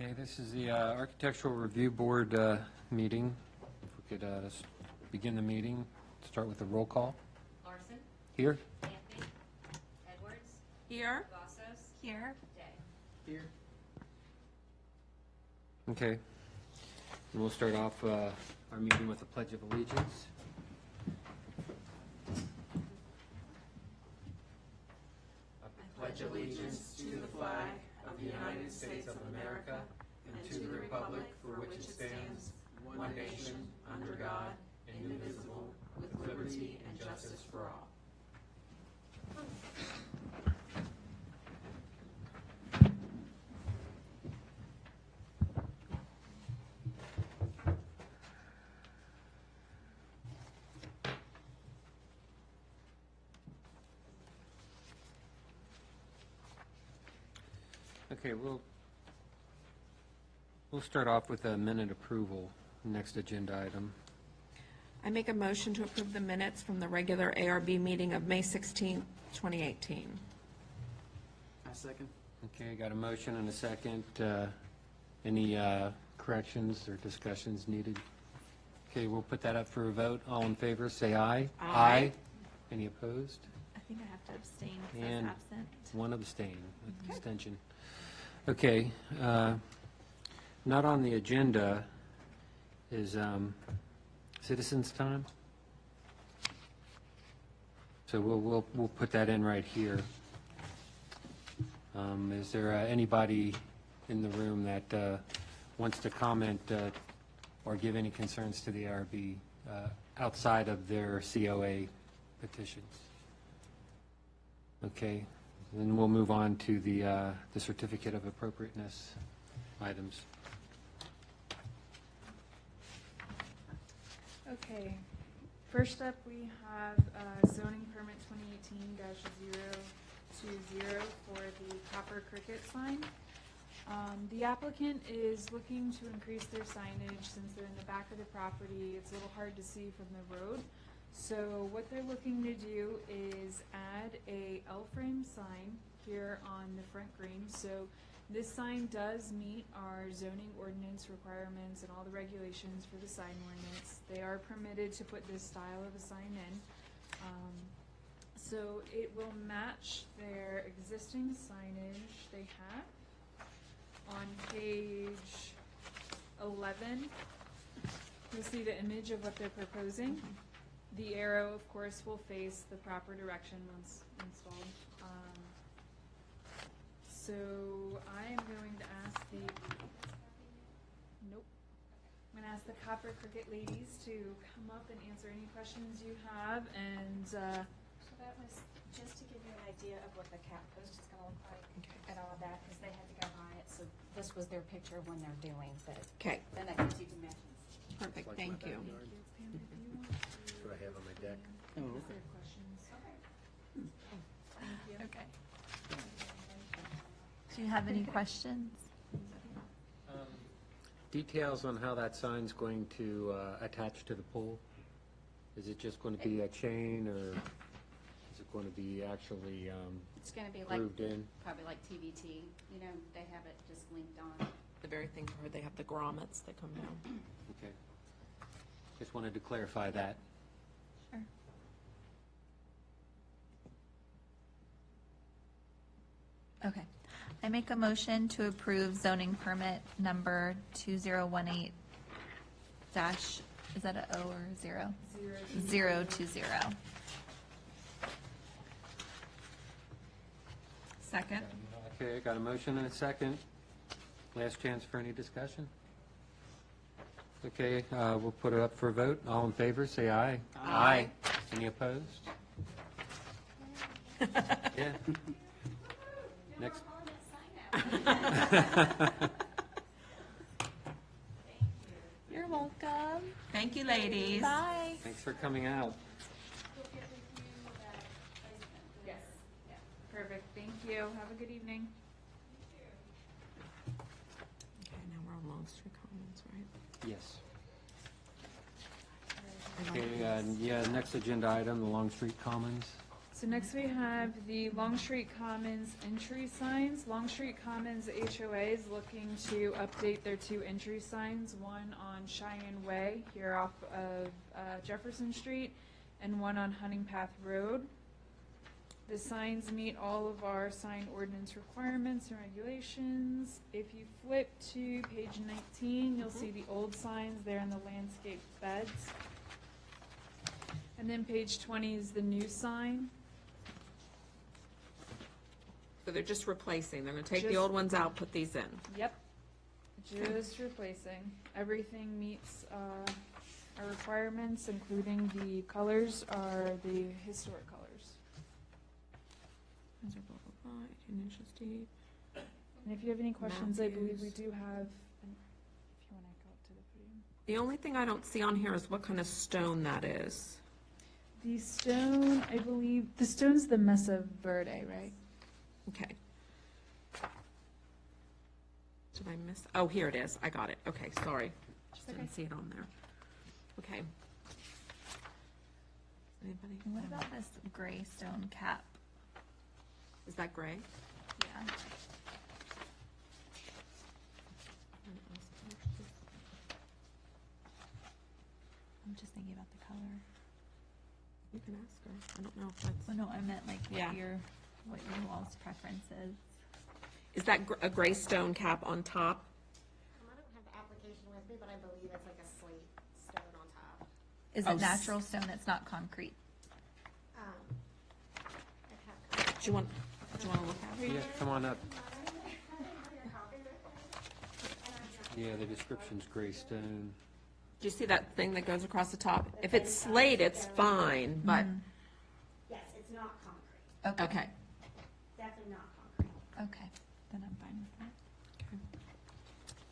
Okay, this is the Architectural Review Board meeting. If we could begin the meeting, start with the roll call. Larson, Here? Anthony, Edwards, Here. Vassos, Here. Day. Here. Okay. And we'll start off our meeting with the Pledge of Allegiance. Pledge allegiance to the flag of the United States of America and to the republic for which it stands, one nation, under God, indivisible, with liberty and justice for all. Okay, we'll start off with a minute approval, next agenda item. I make a motion to approve the minutes from the regular ARB meeting of May 16th, 2018. I second. Okay, got a motion and a second. Any corrections or discussions needed? Okay, we'll put that up for a vote. All in favor, say aye. Aye. Any opposed? I think I have to abstain because I And was absent. one abstain, abstention. Okay, not on the agenda is citizens' time. So we'll put that in right here. Is there anybody in the room that wants to comment or give any concerns to the ARB outside of their COA petitions? Okay, then we'll move on to the certificate of appropriateness items. Okay, first up, we have zoning permit 2018-020 for the Copper Cricket sign. The applicant is looking to increase their signage since they're in the back of the property. It's a little hard to see from the road. So what they're looking to do is add a L-frame sign here on the front green. So this sign does meet our zoning ordinance requirements and all the regulations for the sign ordinance. They are permitted to put this style of a sign in. So it will match their existing signage they have. On page 11, you'll see the image of what they're proposing. The arrow, of course, will face the proper direction once installed. So I am going to ask the, nope. I'm going to ask the Copper Cricket ladies to come up and answer any questions you have. And So that was just to give you an idea of what the cat post is going to look like and all of that, because they had to go by it. So this was their picture when they're doing the. Okay, Then that gives you dimensions. perfect, thank you. Pam, if you want to That's what I have on my deck. answer questions. Thank you. Okay. Do you have any questions? Details on how that sign's going to attach to the pole? Is it just going to be a chain, or is it going to be actually It's going to be like, grooved in? probably like TBT, you know, they have it just linked on. The very thing where they have the grommets that come down. Okay. Just wanted to clarify that. Sure. Okay. I make a motion to approve zoning permit number 2018 dash, is that a O or a 0? 020. Second. Okay, got a motion and a second. Last chance for any discussion? Okay, we'll put it up for a vote. All in favor, say aye. Aye. Any opposed? Yeah. Next. You're welcome. Thank you, ladies. Bye. Thanks for coming out. Yes. Yeah. Perfect. Thank you. Have a good evening. Okay, now we're on Long Street Commons, right? Yes. Okay, yeah, next agenda item, the Long Street Commons. So next we have the Longstreet Commons entry signs. Longstreet Commons HOA is looking to update their 2 entry signs, one on Cheyenne Way here off of Jefferson Street and one on Hunting Path Road. The signs meet all of our sign ordinance requirements and regulations. If you flip to page 19, you'll see the old signs there in the landscape beds. And then page 20 is the new sign. So they're just replacing, they're gonna take the Just- old ones out, put these in. Yep, just replacing. Everything meets our requirements, including the colors are the historic colors. These are blah, blah, blah, 18 inches deep. And if you have any questions, I believe we Matthews. do have, if you want to go up to the podium. The only thing I don't see on here is what kind of stone that is. The stone, I believe, the stone's the Mesa Verde, right? Okay. Did I miss? Oh, here it is. I got it. Okay, sorry. Just didn't see it on there. Okay. Anybody? What about this gray stone cap? Is that gray? Yeah. I'm just thinking about the color. You can ask her. I don't know if that's. Well, no, I meant like Yeah. what your all's preference is. Is that a gray stone cap on top? I don't have the application with me, but I believe it's like a slate stone on top. Is Oh, it natural stone? It's not concrete. I'd have Do you want to look at it? Yeah, come on up. Yeah, the description's gray stone. Do you see that thing that goes across the top? If it's slate, it's fine, but, Yes, it's not concrete, Okay. okay. definitely not concrete. Okay, then I'm fine with that.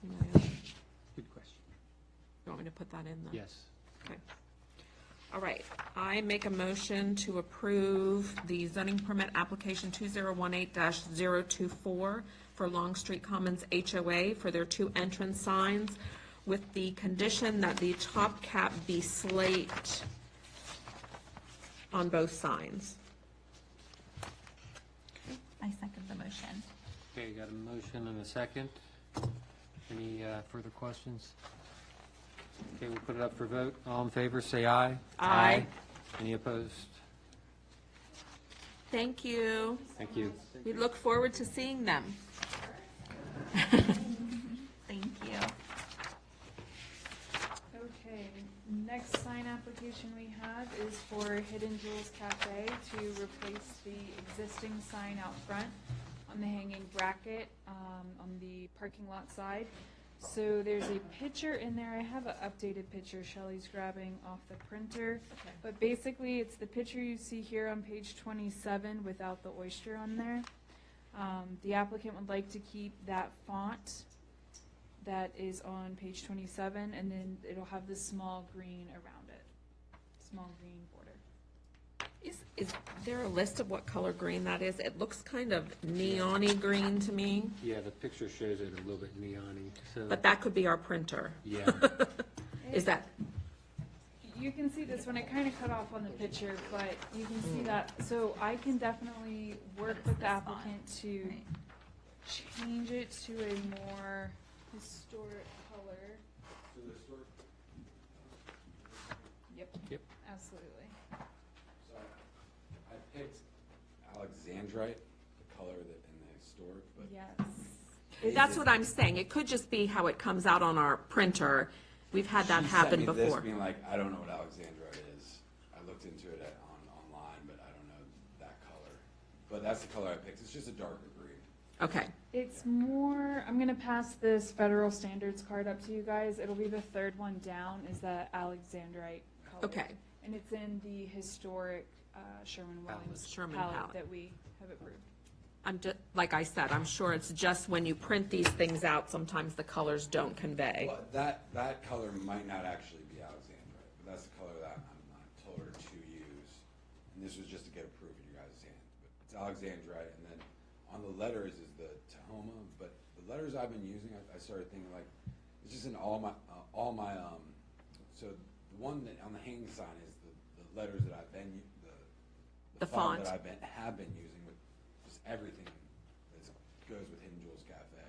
Anybody else? Good question. You want me to put that in? Yes. Okay. All right, I make a motion to approve the zoning permit application 2018-024 for Longstreet Commons HOA for their 2 entrance signs with the condition that the top cap be slate on both signs. I second the motion. Okay, got a motion and a second. Any further questions? Okay, we'll put it up for vote. All in favor, say aye. Aye. Any opposed? Thank you. Thank you. We look forward to seeing them. Thank you. Okay, next sign application we have is for Hidden Jewels Cafe to replace the existing sign out front on the hanging bracket on the parking lot side. So there's a picture in there. I have an updated picture Shelley's grabbing off the printer. But basically, it's the picture you see here on page 27 without the oyster on there. The applicant would like to keep that font that is on page 27, and then it'll have this small green around it, small green border. Is there a list of what color green that is? It looks kind of neon-y green to me, Yeah, the picture shows it a little bit neon-y, so. but that could be our printer. Yeah, Is that, You can see this one, it kind of cut off on the picture, but you can see that, so I can definitely work with the applicant to Right. change it to a more historic color. Yep. Yep. Absolutely. So I picked Alexandrite, the color that in the historic, but Yes. that's what I'm saying. It could just be how it comes out on our printer. We've had that happen She sent me before. this being like, I don't know what Alexandrite is. I looked into it online, but I don't know that color. But that's the color I picked. It's just a darker green. Okay, It's more, I'm gonna pass this federal standards card up to you guys. It'll be the third one down, is that Alexandrite color. okay. And it's in the historic Sherwin-Williams Sherman palette palette. that we have approved. I'm just, like I said, I'm sure it's just when you print these things out, sometimes the colors don't convey. Well, that color might not actually be Alexandrite, but that's the color that I told her to use. And this was just to get approved in your guys' hand. But it's Alexandrite, and then on the letters is the Tahoma. But the letters I've been using, I started thinking like, it's just in all my so the one that on the hanging sign is the letters that I've been, the The font. that have been using with just everything that goes with Hidden Jewels Cafe.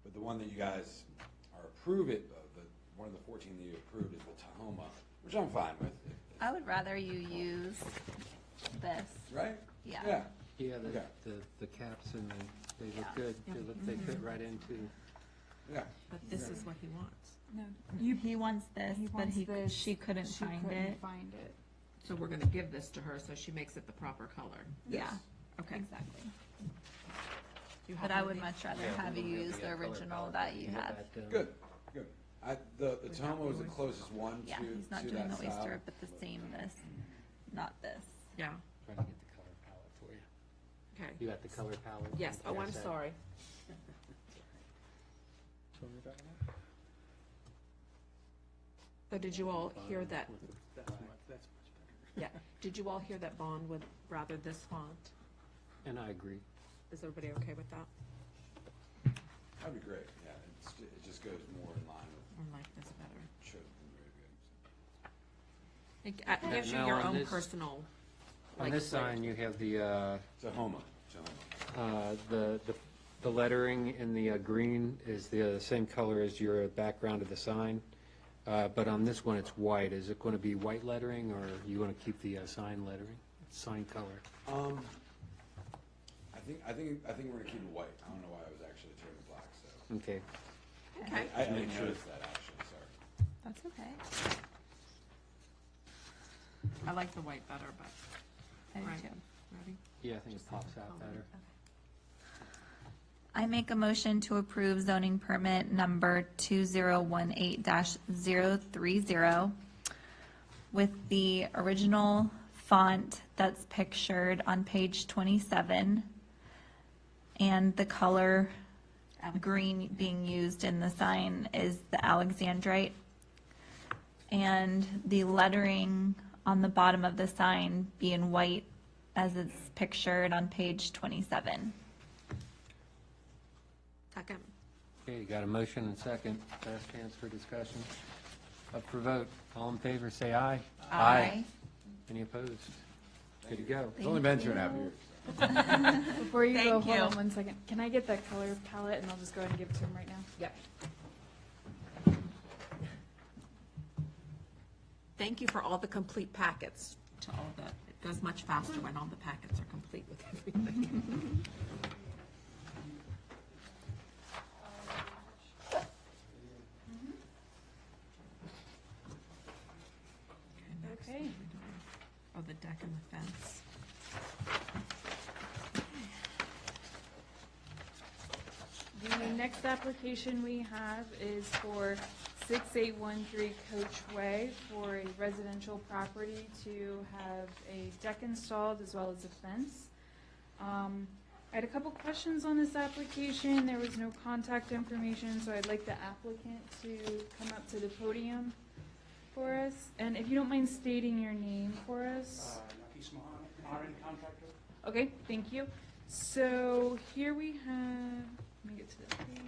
But the one that you guys are one of the 14 that you approved is the Tahoma, which I'm fine with. I would rather you use this. Right? Yeah. Yeah. Yeah, Okay. the caps and they look Yeah. good. They fit right into, Yeah. But this is what he wants. No, He wants this, he but wants this. she couldn't She find couldn't it. find it. So we're gonna give this to her so she makes it the proper color. Yeah, Yes. Okay. exactly. Do you have But I would anything? much rather Yeah, have we you have use the the color original palette that we you had have. that, Good, good. The Tahoma was the closest one Yeah, to he's not to doing that the oyster, style. but the same this, not this. Yeah, Trying to get the color palette for you. okay. You got the color palette? Yes, oh, I'm Yes, that- sorry. So did you all hear that? That's much better. Yeah, did you all hear that Bond would rather this font? And I agree. Is everybody okay with that? That'd be great, yeah. It just goes more in line with Or like this better? shows very good. It gives you Now, your on own this- personal. On like, this sign, you have the, Tahoma. the lettering in the green is the same color as your background of the sign. But on this one, it's white. Is it going to be white lettering, or you want to keep the sign lettering, sign color? I think we're gonna keep it white. I don't know why I was actually turning black, so. Okay. Okay. I didn't notice that actually, sorry. That's okay. I like the white better, but, I do right, too. ready? Yeah, I think it pops out better. I make a motion to approve zoning permit number 2018-030 with the original font that's pictured on page 27 and the color green being used in the sign is the Alexandrite. And the lettering on the bottom of the sign being white as it's pictured on page 27. Second. Okay, you got a motion and second. Last chance for discussion. Up for vote. All in favor, say aye. Any opposed? Good to go. It's only been 2.5 years. Before you go, Thank hold you. on 1 second. Can I get that color palette and I'll just go ahead and give it to him right now? Yep. Thank you for all the complete packets to all the, it goes much faster when all the packets are complete with everything. Okay. Oh, the deck and the fence. The next application we have is for 6813 Coach Way for a residential property to have a deck installed as well as a fence. I had a couple questions on this application. There was no contact information, so I'd like the applicant to come up to the podium for us. And if you don't mind stating your name for us. Nafis Mohammed, RN contractor. Okay, thank you. So here we have, let me get to the page.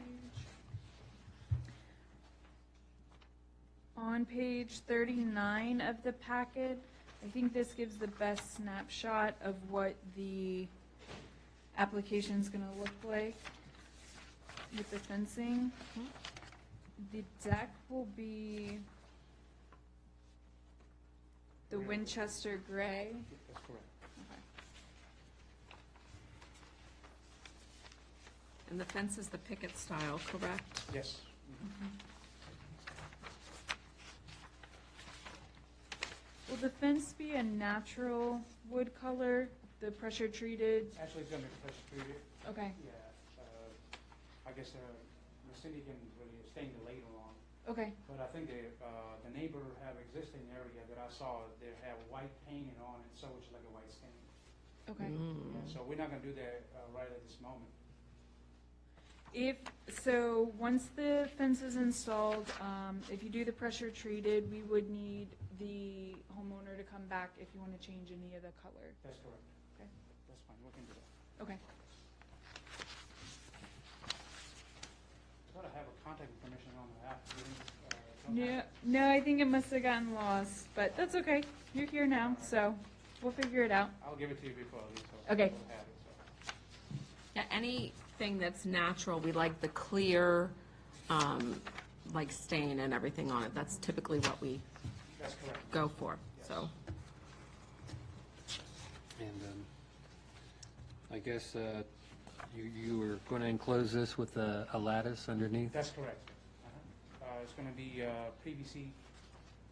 On page 39 of the packet, I think this gives the best snapshot of what the application's gonna look like with the fencing. The deck will be the Winchester gray. That's correct. And the fence is the picket style, correct? Yes. Will the fence be a natural wood color, the pressure treated? Actually, it's gonna be pressure treated. Okay, Yeah. I guess Cindy can really explain it later on. okay, But I think the neighbor have existing area that I saw, they have white painting on it, so it's like a white stain. okay. Yeah, so we're not gonna do that right at this moment. So once the fence is installed, if you do the pressure treated, we would need the homeowner to come back if you want to change any of the color. That's correct. Okay. That's fine, we can do that. Okay. I thought I have a contact information on the app. No, I think it must have gotten lost, but that's okay. You're here now, so We'll figure it out. I'll give it to you before I leave, so. Okay. we'll have it, so. Yeah, anything that's natural, we like the clear, like stain and everything on it. That's typically what we That's correct. go for, so. And I guess you were going to enclose this with a lattice underneath? That's correct. It's gonna be PVC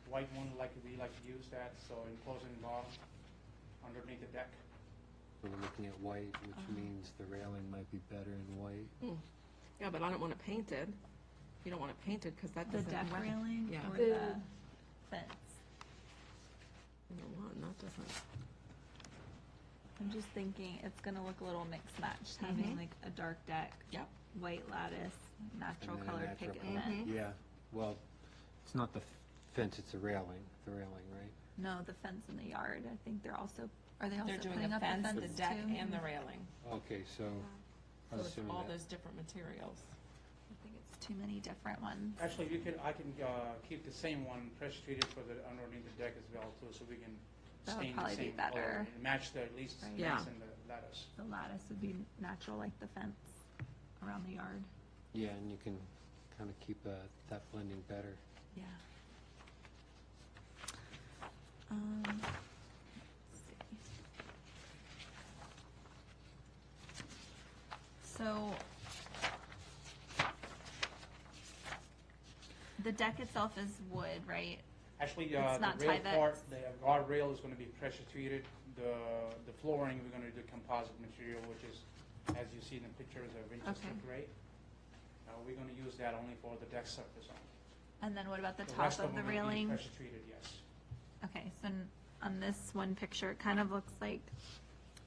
white one, like we like to use that, so enclosing bottom underneath the deck. We're looking at white, which means the railing might be better in white. Yeah, but I don't want it painted. You don't want it painted because that The doesn't. deck railing Yeah. or The- the fence? You don't want, that doesn't. I'm just thinking it's gonna look a little mixed matched, having Mhm. like a dark deck, Yep. white lattice, natural And then a colored natural picket color. fence. Yeah, well, it's not the fence, it's the railing, right? No, the fence in the yard, I think they're also, are they also They're doing putting a up a fence, fence the too? deck, and the railing. Okay, so I So was it's assuming all that. those different materials. I think it's too many different ones. Actually, I can keep the same one pressure treated for the underneath the deck as well too, so we can That would stain the probably be same color better. and match the, at least Right. fence Yeah. and the lattice. The lattice would be natural like the fence around the yard. Yeah, and you can kind of keep that blending better. Yeah. Let's see. So, the deck itself is wood, right? Actually, It's the not rail Tyvek? part, the guardrail is gonna be pressure treated. The flooring, we're gonna do composite material, which is, as you see in the pictures, a Winchester Okay. gray. We're gonna use that only for the deck surface only. And then what about the The top rest of the them will be railing? pressure treated, yes. Okay, so on this one picture, it kind of looks like,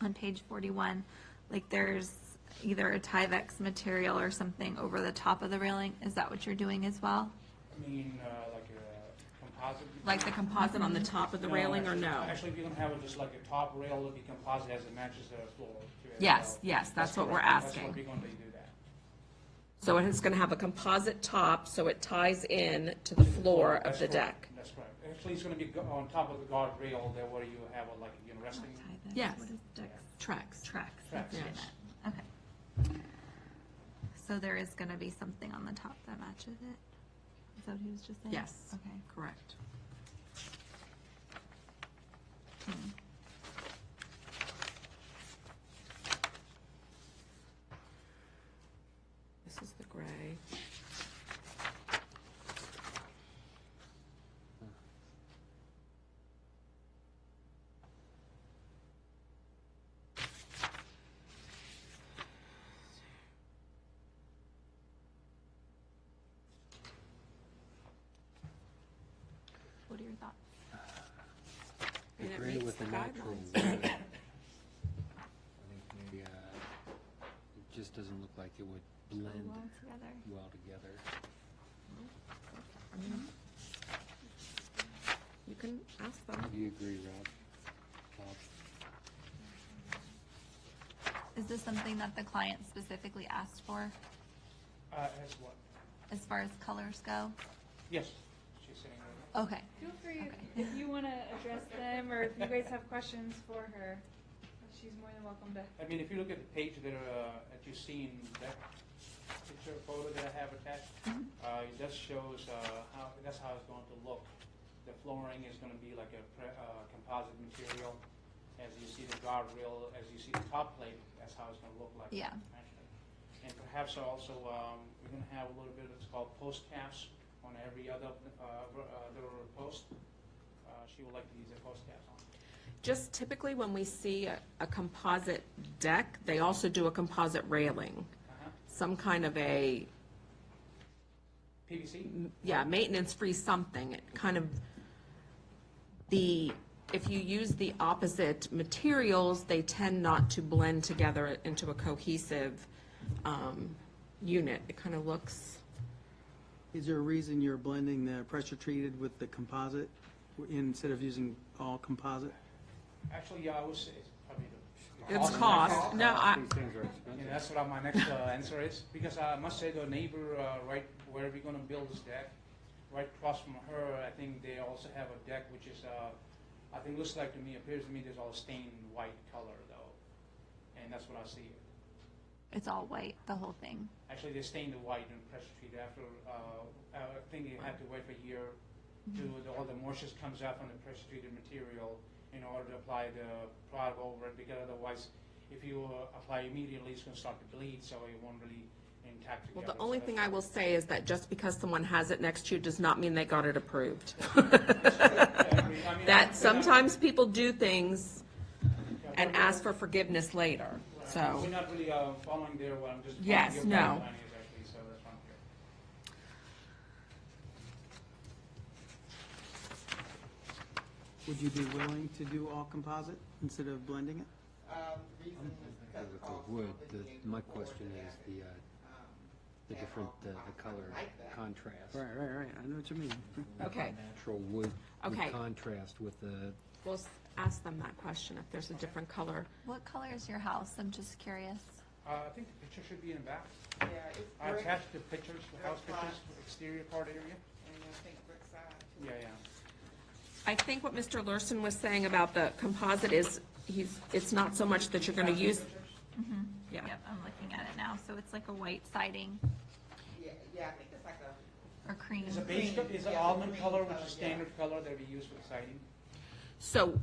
on page 41, like there's either a Tyvek material or something over the top of the railing. Is that what you're doing as well? I mean, like a composite. Like the composite on the top of the railing, or no? Actually, we're gonna have it just like a top rail will be composite as it matches the floor. too, as Yes, well. yes, that's what we're correct. asking. That's what we're gonna do that. So it's gonna have a composite top, so it ties in to the floor of That's the correct. deck. That's correct. Actually, it's gonna be on top of the guardrail there where you have a, like, you know, resting. Tyvek, Yes. What is deck? Trex. Tracks, that's what I Tracks, meant. Okay. So there is gonna be something on the top that matches it? Is that what he was just saying? Yes. Okay. Correct. This is the gray. What are your thoughts? I And it agree meets with the the natural guidelines. wood. I think maybe, it just doesn't look like it would blend Well together. well together. You can ask them. Do you agree, Rob? Bob? Is this something that the client specifically asked for, As what? as far as colors go? Yes, she's saying right now. Okay. Feel free, Okay. if you want to address them, or if you guys have questions for her, she's more than welcome to. I mean, if you look at the page there, that you see in that picture photo that I have attached, it just shows that's how it's going to look. The flooring is going to be like a composite material. As you see the guardrail, as you see the top plate, that's how it's going to look like. Yeah. Actually. And perhaps also, we're going to have a little bit of, it's called post caps on every other post. She would like to use the post caps on. Just typically when we see a composite deck, they also do a composite railing. Some kind of a, PVC? yeah, maintenance-free something. It kind of, if you use the opposite materials, they tend not to blend together into a cohesive unit. It kind of looks, Is there a reason you're blending the pressure treated with the composite instead of using all composite? Actually, yeah, I would say it's probably the. it's cost. No, These things are expensive. Yeah, that's what my next answer is, because I must say the neighbor, right where we're gonna build this deck, right across from her, I think they also have a deck which is I think looks like to me, appears to me there's all stained white color though, and that's what I see. It's all white, the whole thing. Actually, they stained the white and pressure treated after, I think you have to wait for a year to, all the moisture comes out from the pressure treated material in order to apply the product over it, because otherwise, if you apply immediately, it's gonna start to bleed, so it won't really intact Well, together. the only So thing I that's- will say is that just because someone has it next to you does not mean they got it approved. I mean, That sometimes people do things and ask for forgiveness later, We're so. not really following their, what I'm just. Yes, following your no. guidelines actually, so that's why I'm here. Would you be willing to do all composite instead of blending it? With the wood, my question is the different, the color contrast. Right, I know what you mean. Okay, Natural wood Okay. contrast with the, we'll ask them that question, if there's a different color. What color is your house? I'm just curious. I think the picture should be in the back. Yeah, it's I brick, attached the pictures, the house Brick pictures, front. exterior part area. and I think brick side. too. Yeah, yeah. I think what Mr. Lurston was saying about the composite is, it's not so much that you're gonna use, yeah. Yep, I'm looking at it now. So it's like a white siding Yeah, I think it's like a, or cream. Is a beige, is an Yeah, almond green color, which color, is yeah. standard color that we use for the siding. So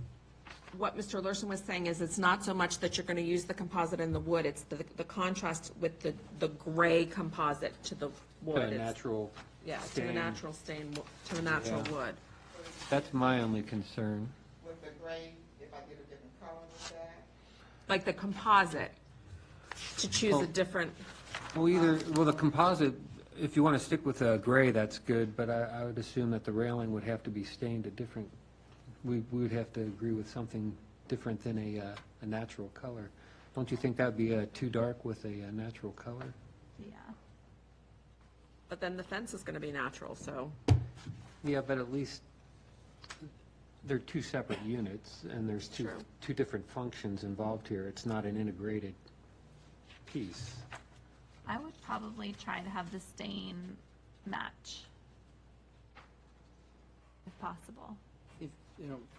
what Mr. Lurston was saying is it's not so much that you're gonna use the composite in the wood, it's the contrast with the gray composite to the wood. the It's- natural Yeah, to the stain. natural stain, to the natural Yeah. wood. That's my only concern. with the gray, if I did a different color with that. Like the composite, to choose Well- a different, Well, the composite, if you want to stick with gray, that's good, but I would assume that the railing would have to be stained a different, we would have to agree with something different than a natural color. Don't you think that'd be too dark with a natural color? Yeah. but then the fence is gonna be natural, so. Yeah, but at least they're two separate units, and there's True. two different functions involved here. It's not an integrated piece. I would probably try to have the stain match. If possible. If,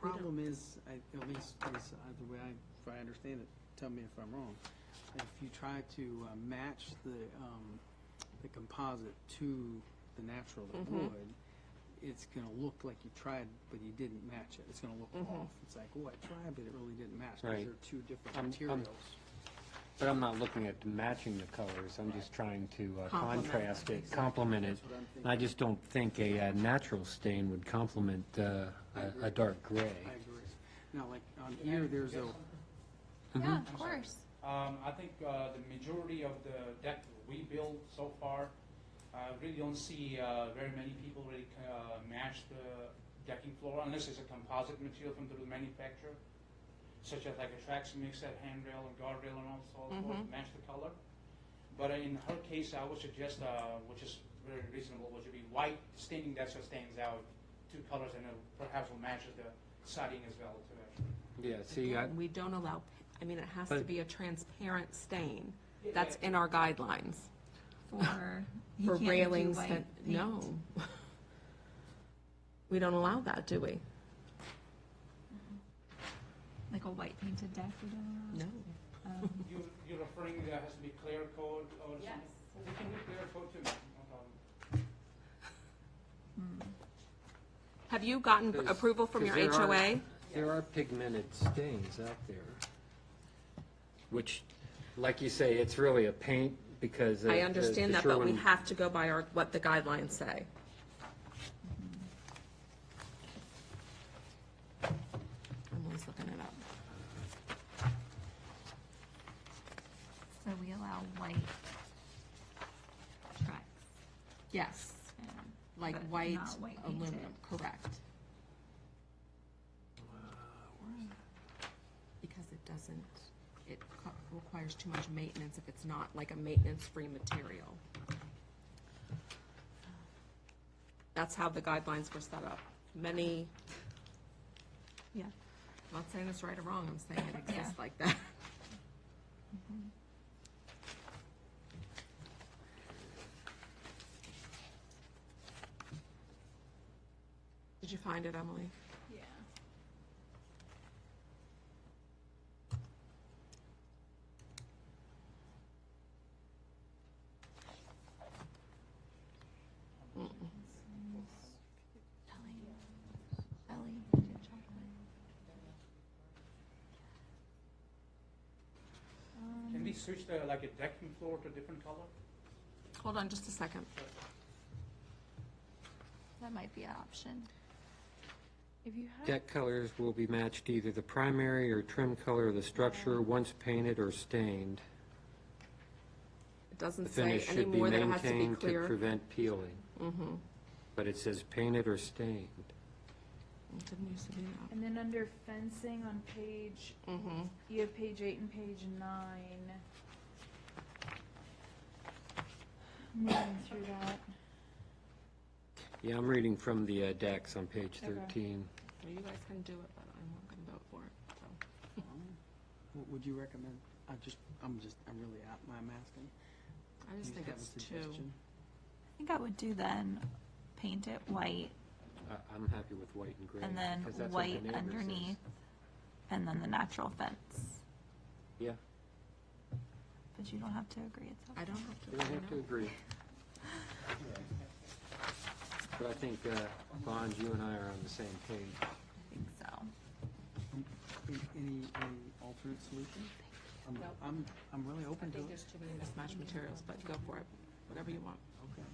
problem is, at least the way if I understand it, tell me if I'm wrong. If you try to match the composite to the natural wood, it's gonna look like you tried, but you didn't match it. It's gonna look off. It's like, oh, I tried, but it really didn't match, because Right. they're two different I'm- materials. But I'm not looking at matching the colors, I'm just trying to Complement. contrast it, complement it. That's what I'm And I just don't think a natural stain would complement a dark gray. I agree. Now, like, on here, there's a, Yeah, of course. I think the majority of the deck we built so far, I really don't see very many people really match the decking floor unless it's a composite material from the manufacturer, such as like a Trax mix, that handrail and guardrail and all so forth, match the color. But in her case, I would suggest, which is very reasonable, which would be white staining that just stands out, two colors, and it perhaps will match the siding as well too. Actually. Yeah, see, We don't allow, I mean, it has to But- be a transparent stain. Yeah, That's yeah. in our guidelines. For, you For can't do railings, white that, paint. no. We don't allow that, do we? Like a white painted deck, we don't No. allow? You're referring that has to be clear coat or something? Yes. Well, we can do clear coat too, no problem. Have you gotten Because- approval from your because there are- HOA? There are pigmented stains out there, which, like you say, it's really a paint because. I the understand that, but we Sherwin- have to go by what the guidelines say. I'm always looking it up. So we allow white tracks Yes, and. like but white not white painted. aluminum, correct. Because it doesn't, it requires too much maintenance if it's not like a maintenance-free material. That's how the guidelines were set up. Many, Yeah. I'm not saying it's right or wrong, I'm saying it exists like that. Did you find it, Emily? Yeah. switch the, like a decking floor to a different color? Hold on just a second. That might be an option. If you have, Deck colors will be matched either the primary or trim color of the structure once painted or stained. It doesn't The say finish should be anymore that it has to be maintained to clear. prevent peeling, Mm-hmm. but it says painted or stained. It didn't used to be that. and then under fencing on page, Mm-hmm. you have page 8 and page 9. Moving through that. Yeah, I'm reading from the decks on page Okay. 13. Well, you guys can do it, but I'm not gonna vote for it, so. What would you recommend? I'm really out, I'm asking. I just Do you think have a it's too. suggestion? I think I would do then paint it white I'm happy with white and gray. and then because that's what the white neighbor says. underneath and then the natural fence. Yeah, But you don't have to agree. It's I okay. don't have to. we don't have to agree. But I think, Bonds, you and I are on the same page. I think so. Any alternate solution? Nope. I'm really I open to think it. there's too many mismatched materials, but go for it, whatever you want. Okay.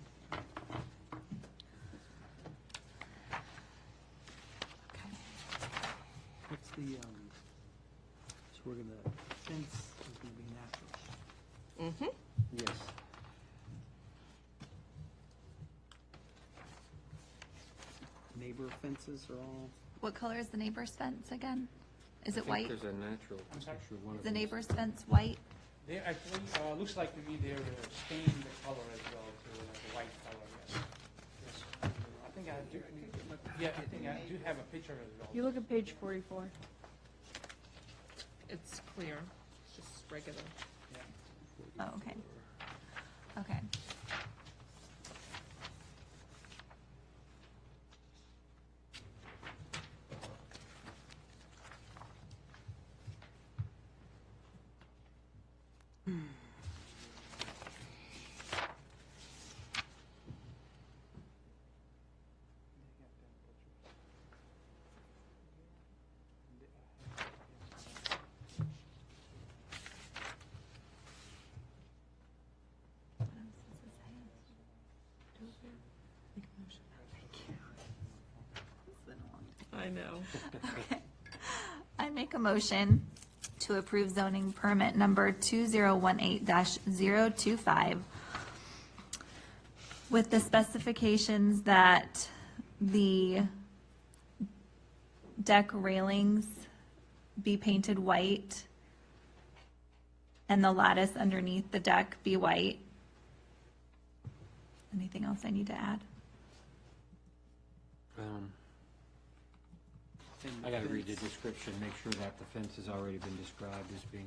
What's the, so we're gonna, fence is gonna be natural. Mm-hmm. Yes. Neighbor fences are all, What color is the neighbor's fence again? Is I it think white? there's a natural I'm sorry? picture of one Is of the these. neighbor's fence white? They actually, looks like to me they're staining the color as well to like a white color, yes. Yes. I think I do, yeah, I think I do have a picture as well. You look at page 44. It's clear, it's just regular. Yeah. Oh, okay. Okay. What else does it say? It's been a long time. I know. Okay. I make a motion to approve zoning permit number 2018-025 with the specifications that the deck railings be painted white and the lattice underneath the deck be white. Anything else I need to add? I gotta read the description, make sure that the fence has already been described as being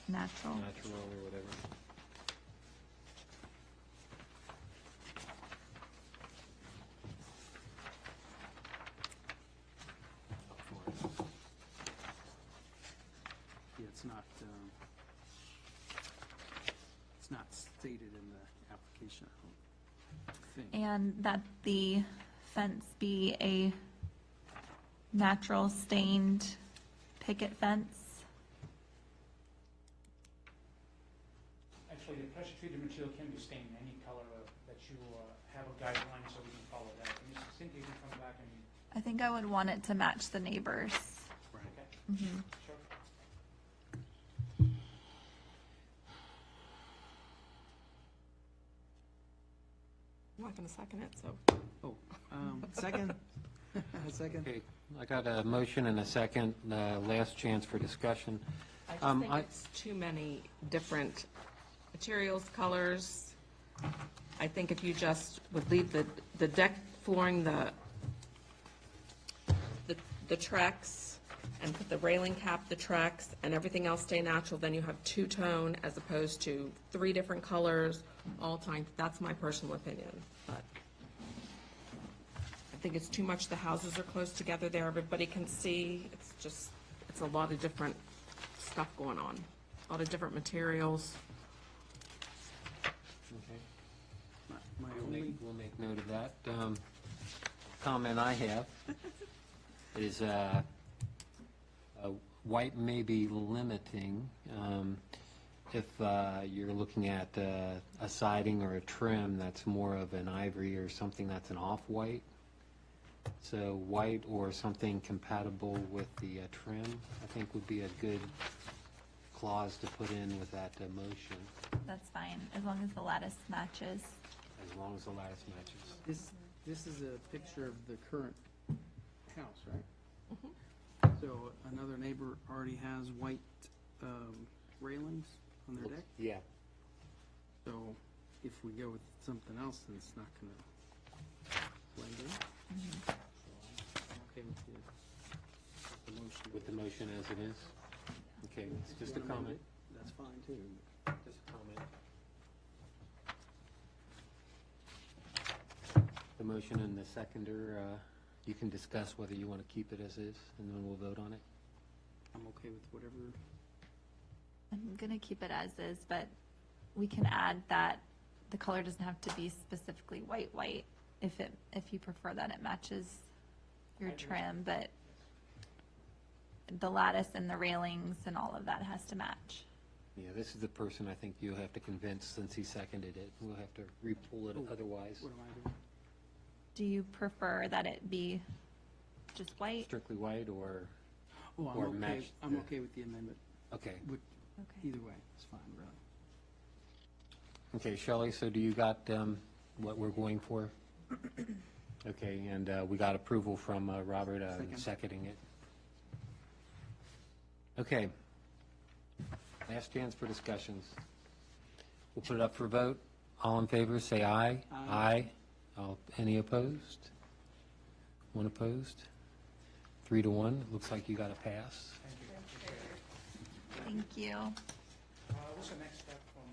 Natural. natural or whatever. yeah, it's not stated in the application, I don't think. And that the fence be a natural stained picket fence. Actually, the pressure treated material can be stained any color that you have a guideline so we can follow that. And Mrs. Cynthia can come back and, I think I would want it to match the neighbors. okay, Mhm. sure. I'm not gonna second it, so. Oh, second, second. Okay, I got a motion and a second, last chance for discussion. I just Um, think it's too many different materials, colors. I think if you just would leave the deck flooring, the Trex, and put the railing cap, the Trex, and everything else stay natural, then you have two-tone as opposed to three different colors, all time. That's my personal opinion, but I think it's too much. The houses are close together there, everybody can see. It's just, it's a lot of different stuff going on, a lot of different materials. Okay. My only, We'll make note of that. Comment I have is white may be limiting. if you're looking at a siding or a trim that's more of an ivory or something that's an off-white. So white or something compatible with the trim, I think would be a good clause to put in with that motion, That's fine, as long as the lattice matches. as long as the lattice matches. This is a picture of the current house, right? So another neighbor already has white railings on their deck? Yeah. So if we go with something else, then it's not gonna blend in. So I'm okay with the motion. With the motion as it is? Okay, it's just a comment. That's fine too. Just a comment. The motion and the seconder, you can discuss whether you want to keep it as is, and then we'll vote on it. I'm okay with whatever. I'm gonna keep it as is, but we can add that the color doesn't have to be specifically white, if you prefer that it matches your trim, but the lattice and the railings and all of that has to match. Yeah, this is the person I think you'll have to convince since he seconded it. We'll have to re-pull it otherwise. What am I doing? Do you prefer that it be just white? Strictly white or, Oh, Or I'm okay, match I'm the- okay with the amendment. okay. Okay. Either way, it's fine, really. Okay, Shelley, so do you got what we're going for? Okay, and we got approval from Robert Second. seconding it. Okay. Last chance for discussions. We'll put it up for vote. All in favor, say aye. Aye. Any opposed? One opposed? 3-1. Looks like you got a pass. Thank you. What's the next step from?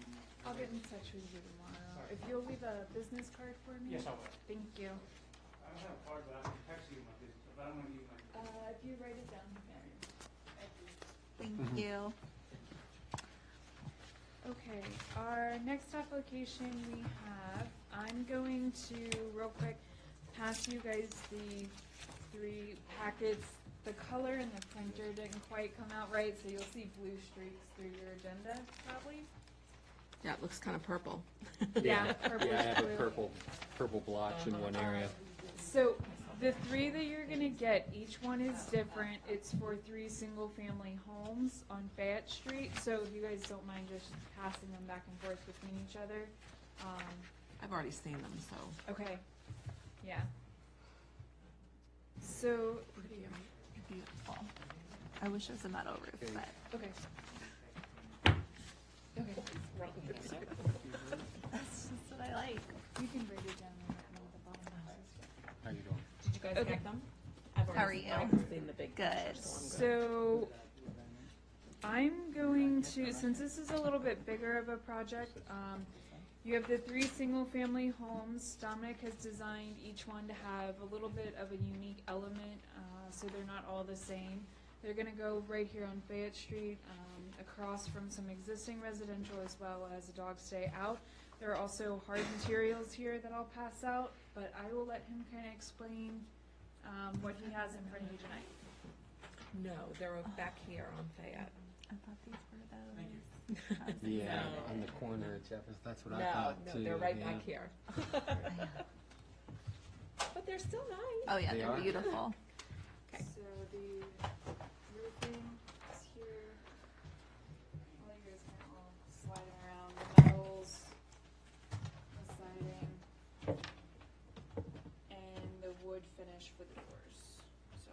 I'll get in touch with you tomorrow. If you'll leave a business card for me? Yes, I will. Thank you. I don't have a card, but I can text you my business, but I don't want to give you my. If you write it down, Mary. Thank you. Okay, our next application we have, I'm going to real quick pass you guys the 3 packets. The color in the printer didn't quite come out right, so you'll see blue streaks through your agenda probably. Yeah, it looks kind of purple. Yeah, purplish Yeah, I have a blue. purple blotch in one area. So the 3 that you're gonna get, each one is different. It's for 3 single-family homes on Fayette Street. So if you guys don't mind just passing them back and forth between each other. I've already seen them, so. Okay, yeah. So, Beautiful. I wish it was a metal roof, Okay. but okay. Okay, that's just what I like. you can write it down and let me know the bottom boxes. How you doing? Did you guys Okay. get them? I've How are already- you? I've seen the big Good. pictures, so I'm So, I'm going to, since this is a little bit bigger of a project, you have the 3 single-family homes. Dominic has designed each one to have a little bit of a unique element, so they're not all the same. They're gonna go right here on Fayette Street, across from some existing residential as well as a dog stay out. There are also hard materials here that I'll pass out, but I will let him kind of explain what he has in front of you tonight. No, they're back here on Fayette. I thought these were those. Yeah, No. on the corner, Jeff, that's what I No, thought too. no, they're right yeah. back here. But they're still nice. Oh, yeah, They they're are? beautiful. Okay. So the roofing is here. All you guys are all sliding around the metals, the siding, and the wood finish for the doors. So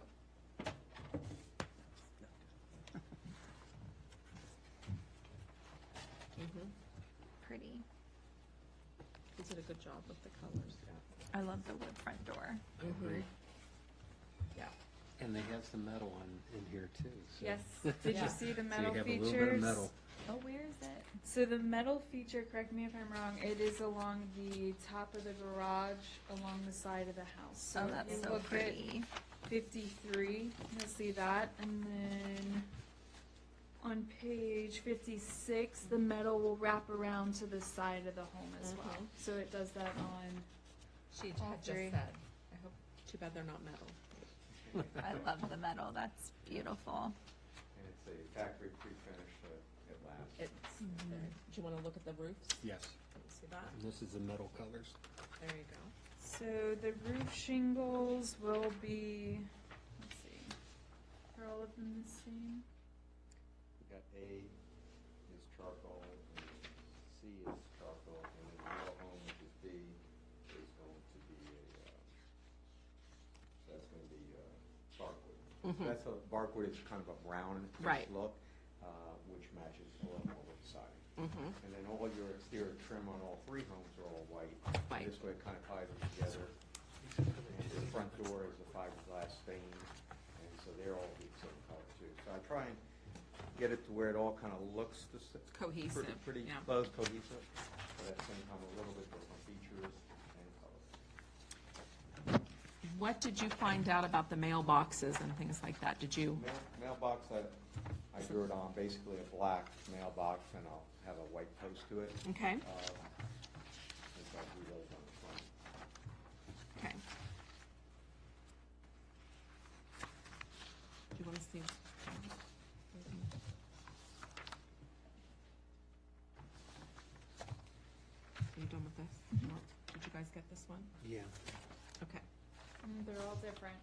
Pretty. They did a good job with the colors, yeah. I love the wood front door. Yeah. And they have some metal in here too. So. yes, did Yeah. you see the So metal you have features? a little bit of metal. Oh, where is it? So the metal feature, correct me if I'm wrong, it is along the top of the garage, along the side of the house. So Oh, if that's you so look at pretty. 53, you'll see that, and then on page 56, the metal will wrap around to the side of the home as well. Mhm. So it does that on, She All had just three. said, I hope, too bad they're not metal. I love the metal. That's beautiful. And it's a factory pre-finished, glass. It's, do you want to look at the roofs? Yes. See that? And this is the metal colors. There you go. So the roof shingles will be, let's see, are all of them the same? We got A is charcoal, and C is charcoal, and then the yellow home, which is B, is going to be that's going to be barkwood. That's a, barkwood is kind of a brownish Right. look, which matches a little more with the siding. And then all your exterior trim on all three homes are all white. White. This way it kind of ties them together. And the front door is a fiberglass stain, and so they're all the same color too. So I try and get it to where it all kind of looks Cohesive, pretty yeah. close, cohesive, but at the same time a little bit different features and colors. What did you find out about the mailboxes and things like that? Did you? Mailbox, I drew it on basically a black mailbox, and I'll have a white post to it. Okay, And so I drew those on the front. okay. Do you want to see? Are you done with this? No? Did you guys get this one? Yeah. Okay. They're all different.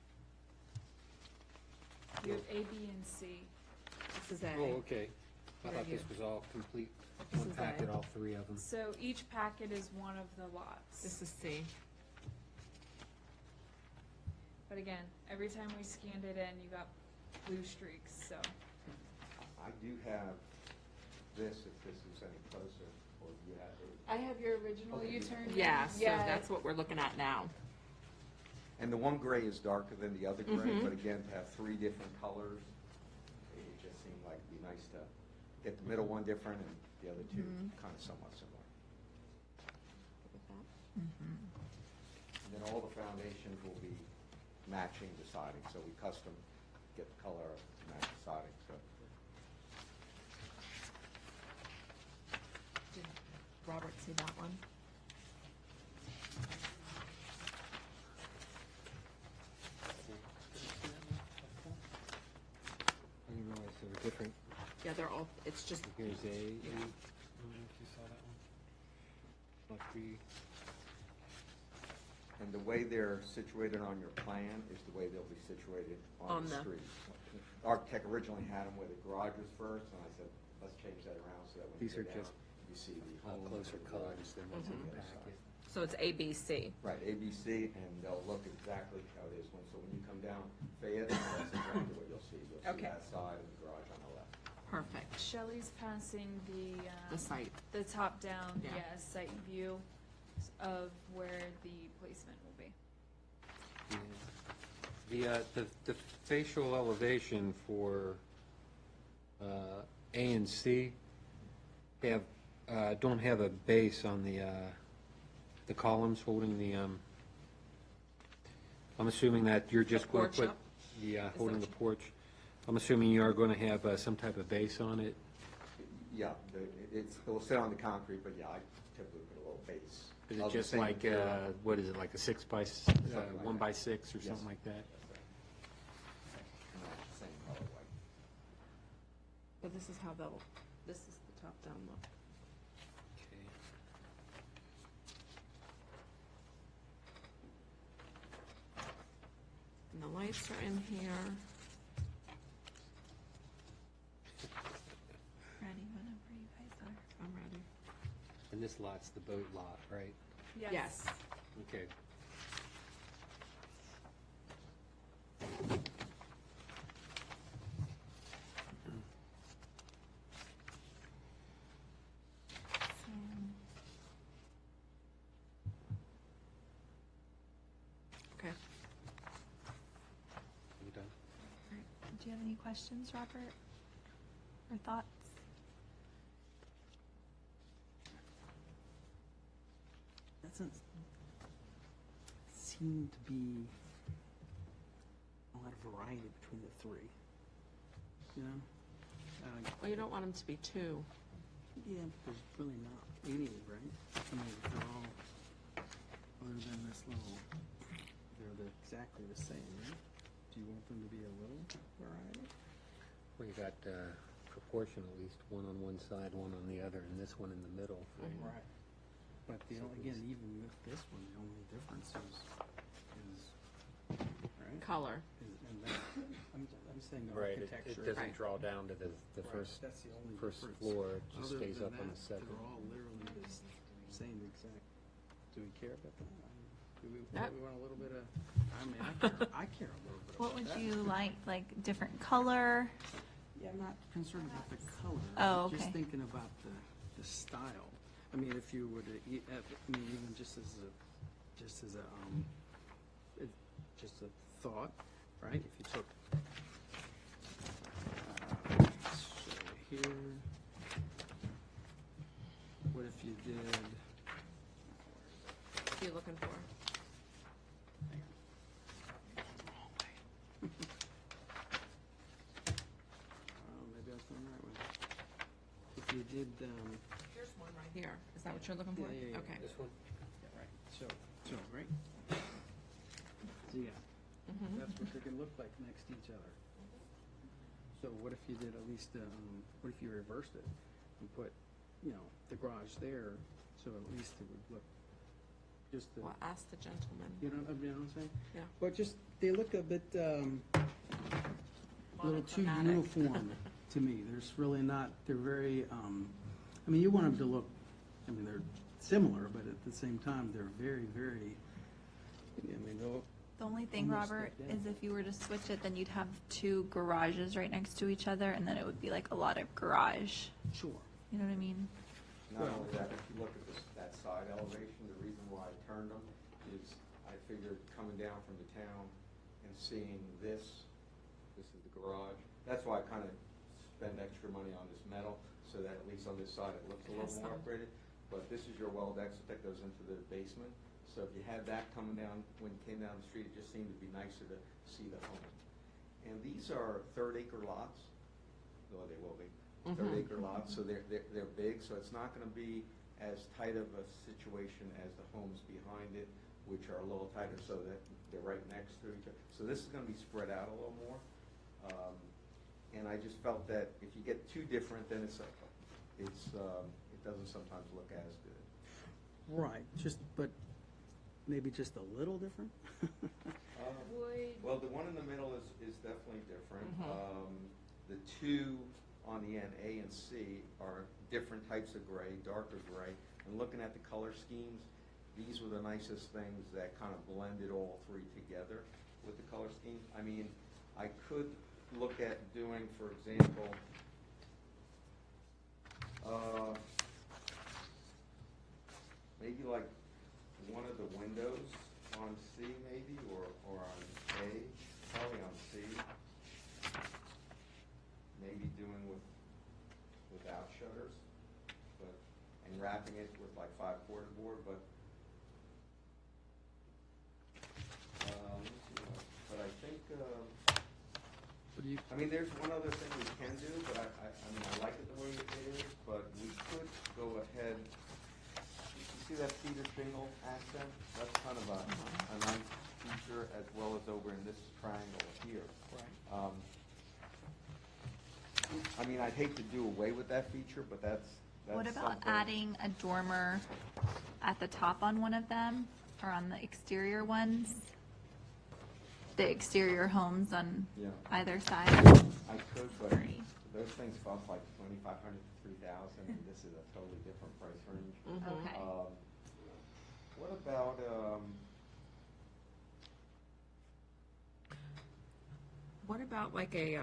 You have A, B, and C. This is A. Oh, okay. I What are thought this you? was all complete, This one is packet, A. all three of them. So each packet is one of the lots. This is C. But again, every time we scanned it in, you got blue streaks, so. I do have this, if this is any closer, or you have it. I have your original Okay. you turned in. Yeah, so Yeah. that's what we're looking at now. And the one gray is darker than the other gray, but again, to have three different colors, it just seemed like it'd be nice to get the middle one different and the other two kind of somewhat similar. And then all the foundations will be matching the siding, so we custom get the color to match the siding, so. Did Robert see that one? I didn't realize they were different. Yeah, they're all, it's just, Here's A, I don't know if you saw that one. Must be, And the way they're situated on your plan is the way they'll be situated On on the the- street. Architect originally had them where the garage was first, and I said, let's change that around so that when you These are go down, just you see the uh, home. closer and the garage colors than what's in on the the other side. packet. so it's A, B, C. Right, ABC, and they'll look exactly how it is. So when you come down Fayette, that's exactly what you'll see. You'll see Okay. that side and the garage on the left. Perfect. Shelley's passing the. The site. The top-down, Yeah. site view of where the placement will be. Yeah. The facial elevation for A and C have, don't have a base on the columns holding the, I'm assuming that you're just going to porch put. up? Yeah, Is holding that the porch. I'm assuming you are going to have some type of base on it. Yeah, it'll sit on the concrete, but yeah, I typically put a little base. Is of it the just same like, material. what is it, like a 6x, Something like 1 that. by 6 or Yes. something like that? That's right. And that's the same color white. But this is how they'll, this is the top-down look. Okay. And the lights are in here. Ready whenever you guys are. I'm ready. And this lot's the boat lot, right? Yes. Okay. Okay. You done? Do you have any questions, Robert? Or thoughts? Doesn't seem to be a lot of variety between the three. You know? Well, you don't want them to be two. Yeah, there's really not any, right? I mean, they're all, other than this little, they're exactly the same, right? Do you want them to be a little variety? Well, you got proportion at least, one on one side, one on the other, and this one in the middle. Right. But the only, again, even with this one, the only difference is, right? Color. And that, I'm saying Right, it architecture. doesn't draw down to the Right, first that's the only first difference. floor, it just Other stays than up on the that, second. They're all literally the same exact. Do we care about that? Do we Yep. want a little bit of, I mean, I care a little bit about What would that. you like different color? Yeah, I'm not concerned about the color. Oh, I'm just okay. thinking about the style. I mean, if you were to, I mean, even just as a thought, right? If you took, let's say here, what if you did, What are you looking for? maybe I was going the right way. If you did, Here's one right here. Is that what you're looking for? Yeah. Okay. This one? yeah, right, so, right? So, yeah, Mhm. that's what they're gonna look like next to each other. So what if you did at least, what if you reversed it and put, the garage there, so at least it would look just the, Well, ask the gentleman. you know what I'm saying? Yeah. But just, they look a bit, a little too Monochromatic. uniform to me. There's really not, they're very, I mean, you want them to look, I mean, they're similar, but at the same time, they're very, very, I mean, they'll, The only thing, Almost Robert, like that. is if you were to switch it, then you'd have two garages right next to each other, and then it would be like a lot of garage. sure. You know what I mean? Not only that, if you look at that side elevation, the reason why I turned them is I figured coming down from the town and seeing this is the garage. That's why I kind of spend extra money on this metal, so that at least on this side it looks a It has little more some. upgraded. But this is your weld exit that goes into the basement. So if you had that coming down, when you came down the street, it just seemed to be nicer to see the home. And these are third-acre lots, though they will be. Third-acre lots, so they're big, so it's not gonna be as tight of a situation as the homes behind it, which are a little tighter, so that they're right next to each other. So this is gonna be spread out a little more. And I just felt that if you get too different, then it doesn't sometimes look as good. Right, but maybe just a little different? Would, Well, the one in the middle is definitely different. The two on the end, A and C, are different types of gray, darker gray. And looking at the color schemes, these were the nicest things that kind of blended all three together with the color scheme. I mean, I could look at doing, for example, maybe like one of the windows on C maybe, or on A, probably on C. Maybe doing without shutters, and wrapping it with like 5/4 board, but, let me see what, but I think, What do you, I mean, there's one other thing we can do, but I mean, I like it the way it is, but we could go ahead. You see that cedar shingle accent? That's kind of a nice feature, as well as over in this triangle here. right. I mean, I'd hate to do away with that feature, but that's What about something. adding a dormer at the top on one of them, or on the exterior ones? The exterior homes on Yeah. either side? I could, but Three. those things cost like $2,500 to $3,000, and this is a totally different price range. Okay. What about, What about like a,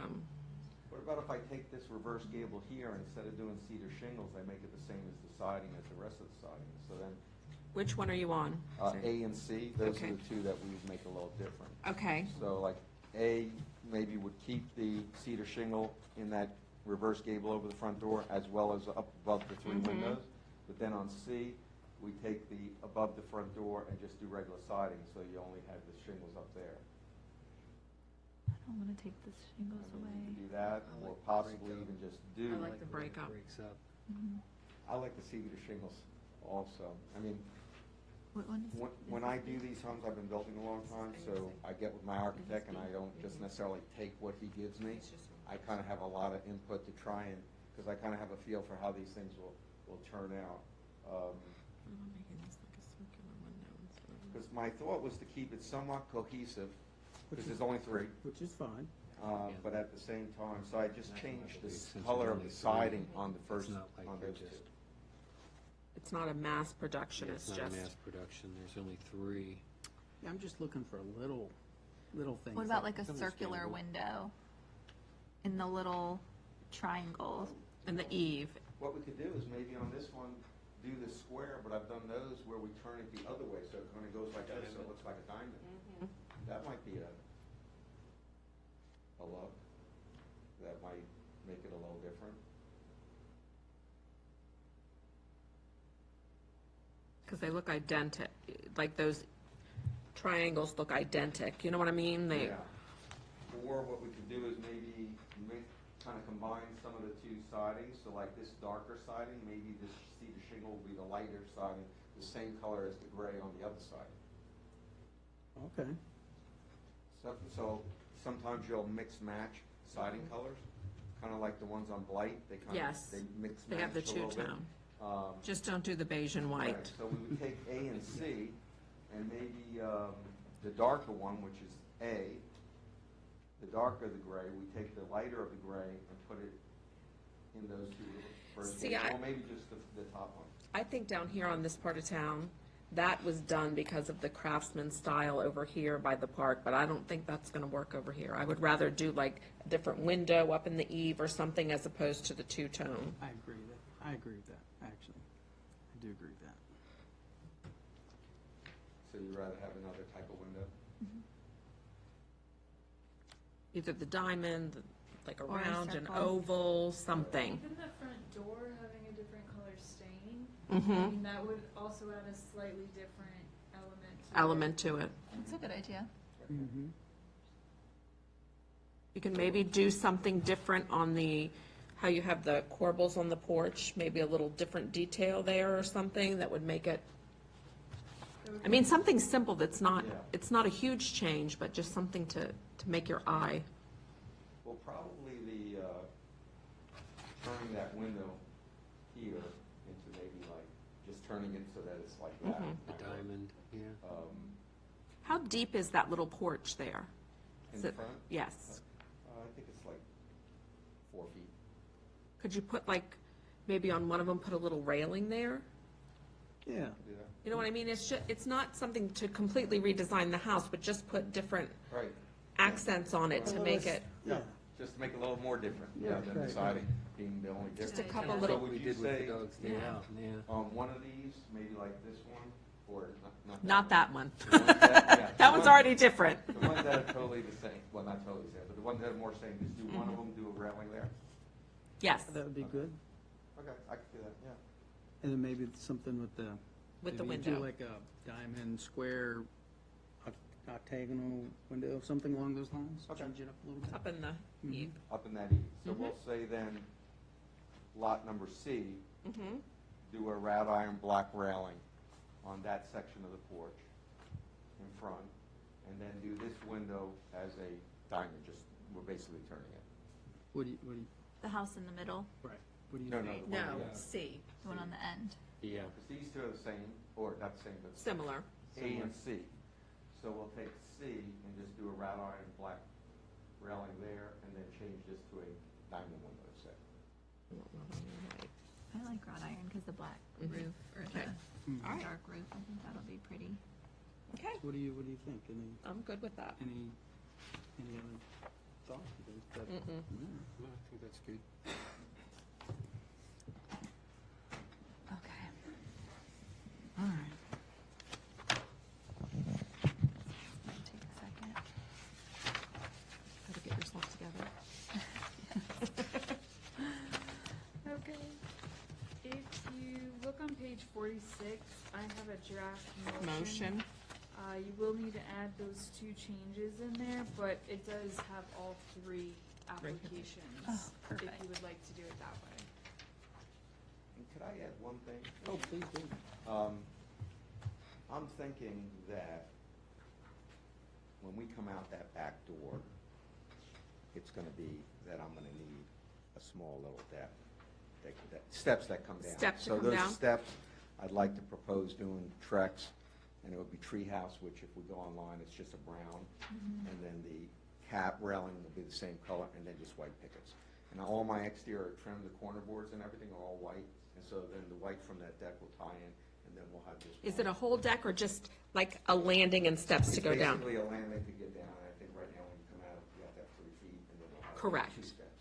what about if I take this reverse gable here, and instead of doing cedar shingles, I make it the same as the siding as the rest of the siding? So then, which one are you on? A and C, those Okay. are the two that we would make a little different. Okay, So like A maybe would keep the cedar shingle in that reverse gable over the front door, as well as up above the three windows. But then on C, we take the above the front door and just do regular siding, so you only have the shingles up there. I don't want to take the shingles I mean, you away. could do that, I or like the possibly breakup. even just do. I like the breakup. Breaks up. Mhm. I like the cedar shingles also. I mean, What one is? when I do these homes, I've been building a long time, so I get with my architect and I don't just necessarily take what he gives me. I kind of have a lot of input to try and because I kind of have a feel for how these things will turn out. Because my thought was to keep it somewhat cohesive, because there's only 3. Which is fine. But at the same time, so I just changed the Since color there's of the only 3, siding on the It's first, not like on you're those 2. just, It's not a mass production, it's it's not a just, mass production, there's only 3. Yeah, I'm just looking for little things. What about like a It's circular understandable. window in the little triangles? and the eave. What we could do is maybe on this one, do the square, but I've done those where we turn it the other way, so it kind of goes like this, so it looks like a diamond. That might be a look. That might make it a little different. Because they look identical, like those triangles look identical, you know what I mean? They, Yeah. Or what we could do is maybe kind of combine some of the 2 sidings, so like this darker siding, maybe this cedar shingle will be the lighter siding, the same color as the gray on the other side. Okay. So sometimes you'll mix match siding colors, kind of like the ones on Blight, they kind of, Yes. they mix they match have the a little bit. two-tone. Just don't do the beige and Right, white. so we would take A and C, and maybe the darker one, which is A, the darker the gray, we take the lighter of the gray and put it in those 2 first See, ones, I- or maybe just the top one. I think down here on this part of town, that was done because of the craftsman style over here by the park, but I don't think that's gonna work over here. I would rather do like a different window up in the eave or something as opposed to the two-tone. I agree with that, actually. I do agree with that. So you'd rather have another type of window? Either the diamond, like a Or a round, an circle. oval, something. Even the front door having a different color stain, Mm-hmm. I mean, that would also add a slightly different element to it. Element to it. That's a good idea. Mm-hmm. You can maybe do something different on the, how you have the corbels on the porch, maybe a little different detail there or something that would make it, I mean, something simple that's not, Yeah. it's not a huge change, but just something to make your eye. Well, probably the, turning that window here into maybe like, just turning it so that it's like that. Mhm. The diamond, yeah. How deep is that little porch there? In Is the it- front? Yes. I think it's like 4 feet. Could you put like, maybe on one of them, put a little railing there? Yeah. Do that? You know what I mean? It's not something to completely redesign the house, but just put different Right, accents on it to make it, Yeah. just to make it a little more different, Yeah, than the right, siding being the only difference. just a couple So little, would We you did with say the dog's day Yeah. out, yeah. on one of these, maybe like this one, or not not that one. The ones that- yeah, That the one's ones- already different. The ones that are totally the same, well, not totally the same, but the ones that are more same, just do one of them, do a railing there? Yes, That would be good. Okay, I could do that, yeah. And then maybe something with the. with the maybe do window. like a diamond, square, octagonal window, something along those lines. Okay. Change it up a little bit. Up in the eave. Up in that eave. So Mhm. we'll say then, lot number C, Mm-hmm. do a wrought iron black railing on that section of the porch in front, and then do this window as a diamond, just, we're basically turning it. What do you, The house in the middle, right, what do you No, think? no, the No, one, C, the one on the end. Yeah. because these two are the same, or not the same, but similar. A and C. So we'll take C and just do a wrought iron black railing there, and then change this to a diamond window set. I like wrought iron because the black Mhm. roof or Okay. Mhm. the All right. dark roof, I think that'll be pretty. Okay, What do you think? I'm good with that. Any other thoughts? You think that- Mm-mm. Yeah. Well, I think that's good. Okay. All right. Might take a second. Gotta get yourself together. Okay. If you look on page 46, I have a draft motion. Motion. You will need to add those 2 changes in there, but it does have all 3 applications. Oh, If perfect. you would like to do it that way. And could I add one thing? Oh, please do. I'm thinking that when we come out that back door, it's gonna be that I'm gonna need a small little deck. steps that come down. Steps to come down. So those steps, I'd like to propose doing Trex, and it would be treehouse, which if we go online, it's just a brown. And then the cap railing will be the same color, and then just white pickets. And all my exterior trim, the corner boards and everything are all white, and so then the white from that deck will tie in, and then we'll have this. Is it a whole deck or just like a landing and steps to go down? It's basically a landing to get down, and I think right now when you come out, you have to have 3 feet, and then we'll have Correct. 2 steps.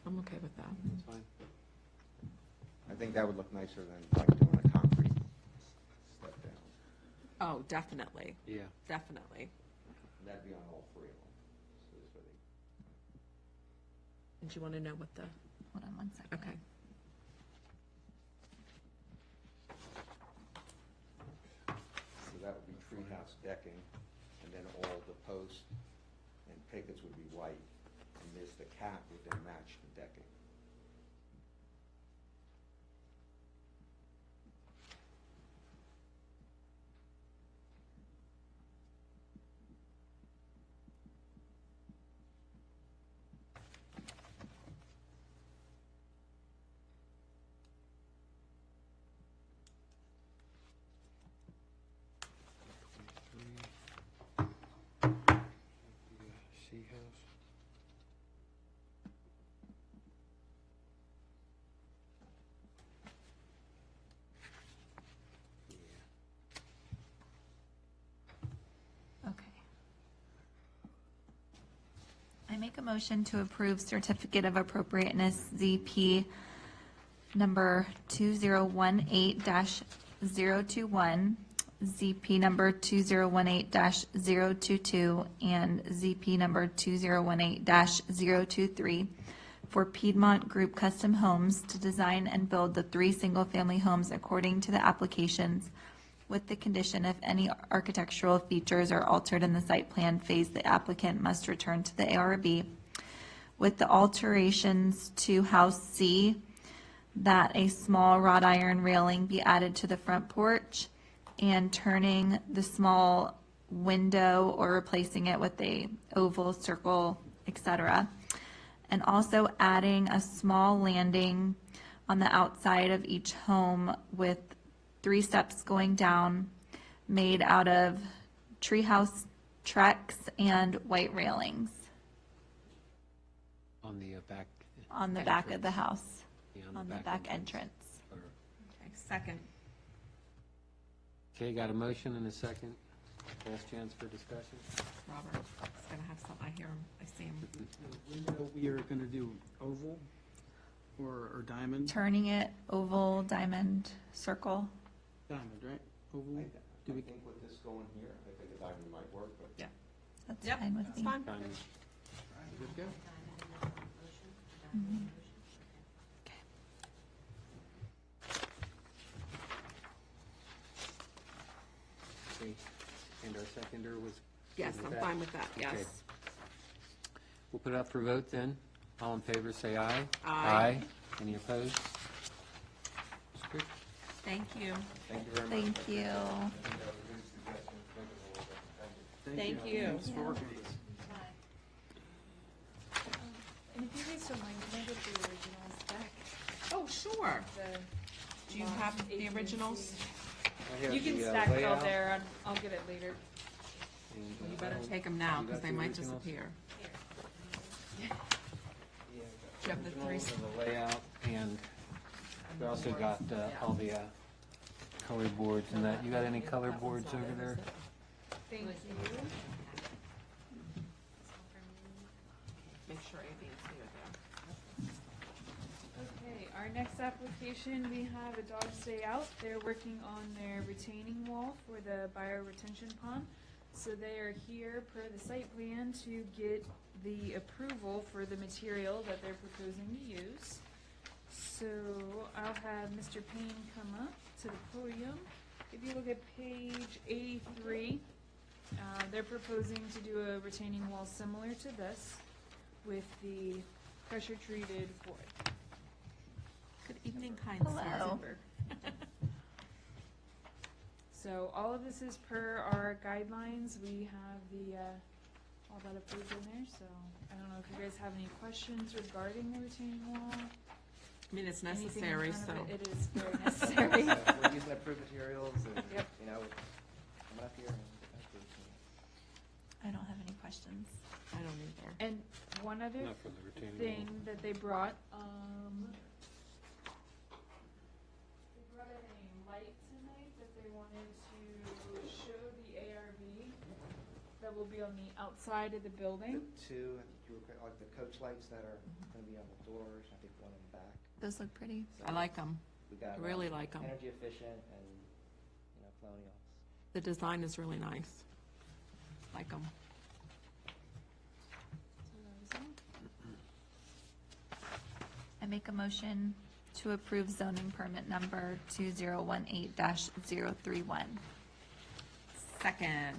I'm okay with that. That's fine. I think that would look nicer than like doing a concrete step down. Oh, definitely, Yeah. definitely. And that'd be on all 3 of them. So this way they- And you want to know what the, Hold on one second. okay. So that would be treehouse decking, and then all the posts and pickets would be white, and this, the cap would then match the decking. Sea house. Okay. I make a motion to approve Certificate of Appropriateness ZP number 2018-021, ZP number 2018-022, and ZP number 2018-023 for Piedmont Group Custom Homes to design and build the 3 single-family homes according to the applications, with the condition if any architectural features are altered in the site plan phase, the applicant must return to the ARB. With the alterations to House C, that a small wrought iron railing be added to the front porch, and turning the small window or replacing it with a oval, circle, etc. And also adding a small landing on the outside of each home with 3 steps going down, made out of treehouse Trex and white railings On the back. on the back of the entrance. house, Yeah, on the back entrance. Or- Okay, second. Okay, got a motion and a second. Last chance for discussion. Robert is going to have some, I hear him, I see him. The window, we are gonna do oval or diamond? Turning it oval, diamond, circle. Diamond, right? Oval? I Do we- think with this going here, I think a diamond might work, but That's Yep, fine with that's me. fine. Diamond. Good to go. Mhm. Okay. Okay. And our seconder was. Yes, good I'm with fine with that, Okay. yes. We'll put it up for vote then. All in favor, say aye. Aye. Any opposed? It's good. Thank you. thank you very much. Thank you. Thank you. Thanks for working with us. And if you guys don't mind, can I get the originals back? Oh, sure. The Do you lot have A, B, the and originals? C. I have You can the, stack it all layout, there, and I'll get it later. and, You better I'll- take them now, you because got they the might originals? disappear. Yeah, Do you have the three? originals of the layout, and we also got all the color boards and that. You got any color boards over there? Thank you. Make sure A, B, and C are there. Okay, our next application, we have a dog stay out. They're working on their retaining wall for the bioretention pond. So they are here per the site plan to get the approval for the material that they're proposing to use. So I'll have Mr. Payne come up to the podium. If you look at page A3, they're proposing to do a retaining wall similar to this with the pressure treated wood. Good evening, kind sir. Hello. So all of this is per our guidelines. We have the, all that approved in there, so I don't know if you guys have any questions regarding the retaining wall. I mean, it's Anything in necessary, front so. of It is very necessary. We're using approved materials and, Yep. you know, coming up here and approved. I don't have any questions. I don't either. And one other Not for the retaining thing wall. that they brought, they brought in a light tonight that they wanted to show the ARV that will be on the outside of the building. The two, I think you were, like the coach lights that are gonna be on the doors, I think one in the back. Those look pretty. So I like them. We got I really like them. energy efficient and, you know, colonials. The design is really nice. Like them. So that was all. I make a motion to approve zoning permit number 2018-031. Second.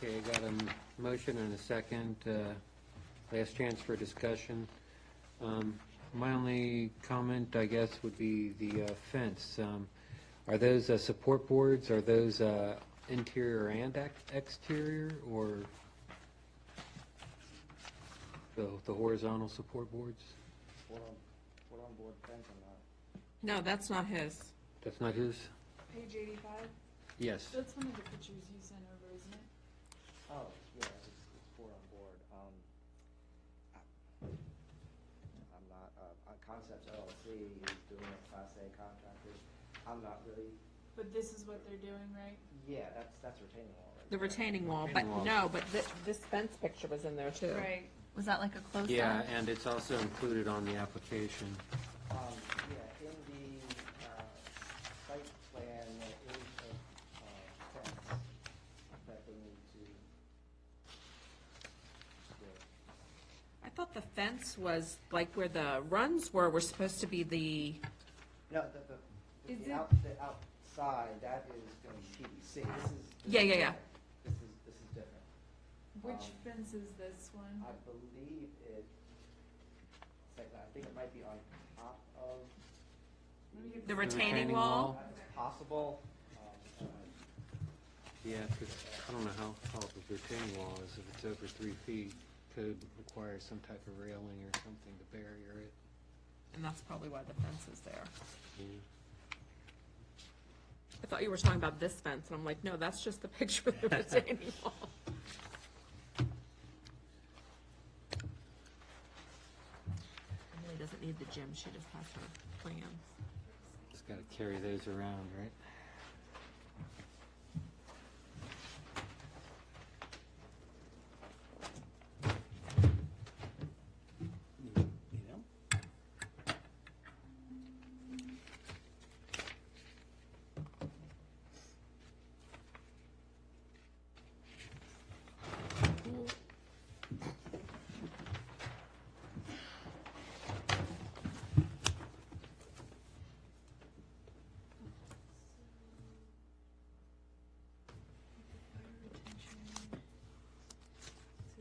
Okay, I got a motion and a second. Last chance for discussion. My only comment, I guess, would be the fence. Are those support boards, are those interior and exterior, or the horizontal support boards? Four on board fence or not? No, that's not his. That's not his? Page 85, Yes. that's one of the pictures you sent over, isn't it? Oh, yeah, it's four on board. I'm not, Concepts LLC is doing a Class A contractor. I'm not really, But this is what they're doing, right? yeah, that's retaining wall, right? The retaining wall, but Retaining wall. no, but this fence picture was in there too. Right. Was that like a close-up? Yeah, and it's also included on the application. Yeah, in the site plan, there is a fence that they need to do. I thought the fence was like where the runs were supposed to be the, No, Is the it- outside, that is gonna be PVC. This is. Yeah, yeah, yeah. This is different. Which fence is this one? I believe I think it might be on top of. the retaining wall. It's possible. Yeah, because I don't know how tall the retaining wall is. If it's over 3 feet, could require some type of railing or something to barrier it. And that's probably why the fence is there. Yeah. I thought you were talking about this fence, and I'm like, no, that's just the picture of the retaining wall. Emily doesn't need the gym, she just has her plans. Just got to carry those around, right? So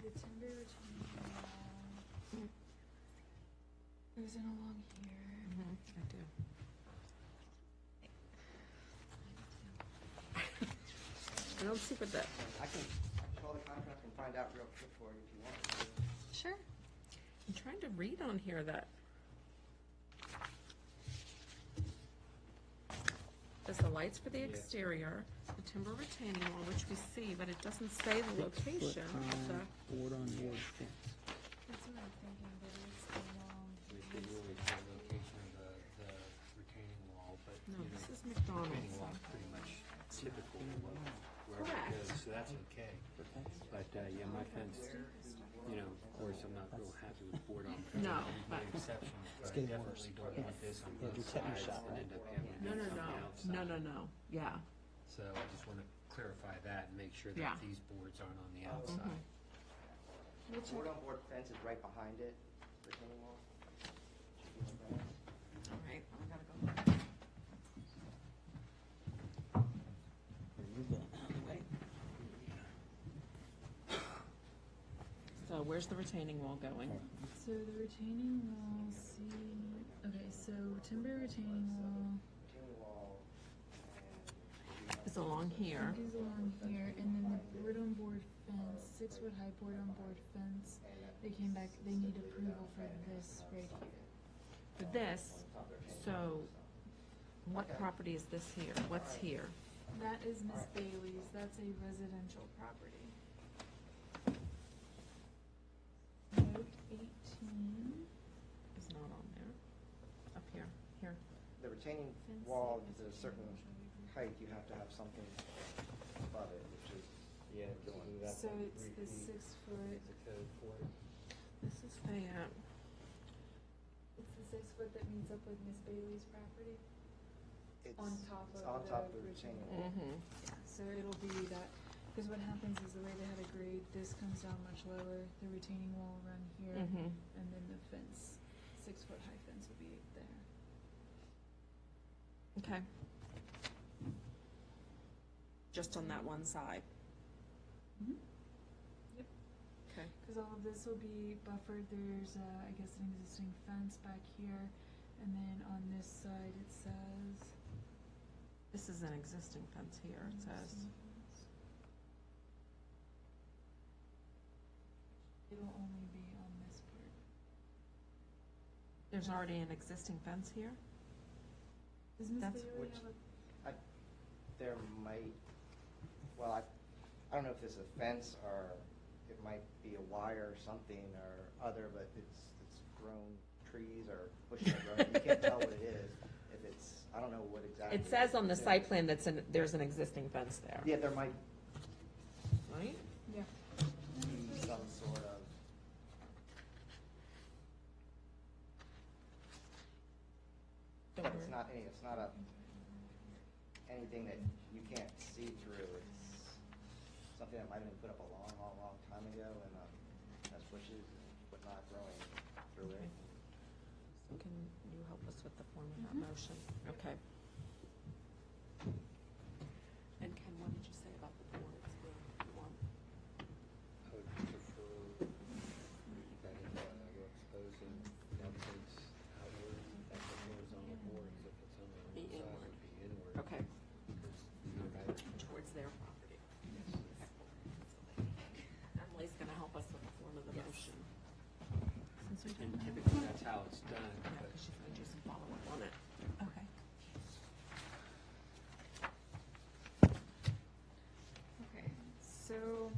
the timber retaining wall goes in along here. I do. I don't see what that, I can call the contractor and find out real quick for you if you want me to. Sure. I'm trying to read on here that. There's the lights for the exterior, the timber retaining wall, which we see, but it doesn't say the location of the. Board on board fence. That's what I'm thinking, but it's the wrong. We should really say location of the retaining wall, but, No, you this know, is McDonald's. retaining wall is pretty much typical of wherever it Correct. goes, so that's okay. But, yeah, my fence, you know, of course, I'm not real happy with board on. No, There but- may be exceptions, but I getting definitely don't want this on Yeah, both do tetanus sides shot, and right? end up having it No, be no, on no, the outside. no, yeah. So I just want to clarify that and make sure Yeah. that these boards aren't on the Mhm. outside. Which Board on board fence is right behind it, retaining wall. Should be on that. All right, I gotta go. So where's the retaining wall going? So the retaining wall, okay, so timber retaining wall, Retaining wall and. Is is along here. It is along here, and then the board-on-board fence, 6-foot-high board-on-board fence, they came back, they need approval for this right here. For this, so what property is this here? What's here? That is Miss Bailey's, that's a residential property. Note 18. It's not on there. Up here, here. The retaining Fence wall is to a certain height, you have to have something above it, which is, Yeah, So it's the 6-foot, This is Fayette. it's the 6-foot that meets up with Miss Bailey's property? it's On top it's of on top of the the retaining wall. Mm-hmm. Yeah, so it'll be that, because what happens is the way they had a grade, this comes down much lower, the retaining wall will run here, Mm-hmm. and then the fence, 6-foot-high fence will be there. Okay. Just on that one side? Mhm. Yep. Okay. Because all of this will be buffered, there's, I guess, an existing fence back here, and then on this side, it says. This is an existing fence here, it says. It'll only be on this part. There's already an existing fence here? Does Miss That's Bailey which- have a? There might, well, I don't know if it's a fence or it might be a wire or something or other, but it's grown trees or bushes are grown. You can't tell what it is. If it's, I don't know what exactly. It says on the it is. site plan there's an existing fence there. Yeah, there might Right? Yeah. be some sort of, but it's not anything that you can't see through. It's something that might have been put up a long, long, long time ago and has bushes and whatnot growing through it. So can you help us with the form of that Mhm. motion? Okay. And Ken, what did you say about the boards? The one? I would prefer that if you're exposing entrance outward, that the horizontal boards, if it's on the Be wrong side, inward. would be inward. Okay. Because, you know, that- Towards their property. Emily's going to help us with the form of the motion. Since we And don't have. typically, that's how it's done, Yeah, but because she's going to do some follow-up on it. Okay. Okay, so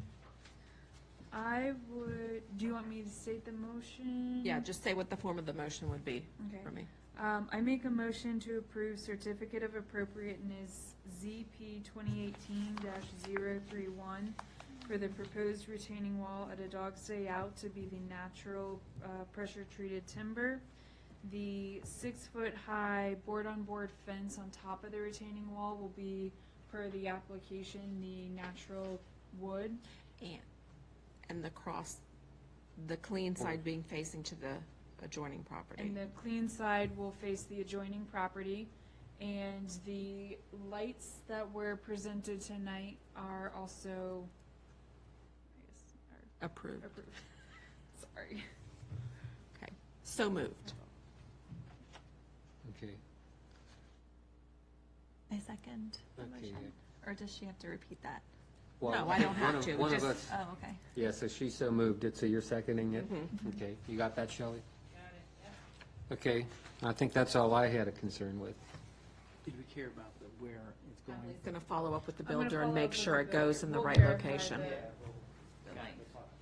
I would, do you want me to state the motion? Yeah, just say what the form of the motion would be Okay. for me. I make a motion to approve certificate of appropriateness ZP 2018-031 for the proposed retaining wall at a dog stay out to be the natural pressure-treated timber. The 6-foot-high board-on-board fence on top of the retaining wall will be, per the application, the natural wood. And the clean side being facing to the adjoining property. And the clean side will face the adjoining property. And the lights that were presented tonight are also, I guess, are Approved. approved. Sorry. Okay. So moved. okay. I second the Okay, motion. Or does she have to repeat that? Well, No, I don't one have of- to. One of Just- us, Oh, okay. yeah, so she so moved it, so you're seconding it? Mhm. Okay, you got that, Shelley? Okay, I think that's all I had a concern with. Did we care about the where it's going? Emily's going to follow up with the I'm gonna builder and follow make up with sure the it goes in the builder. right We'll verify location. the-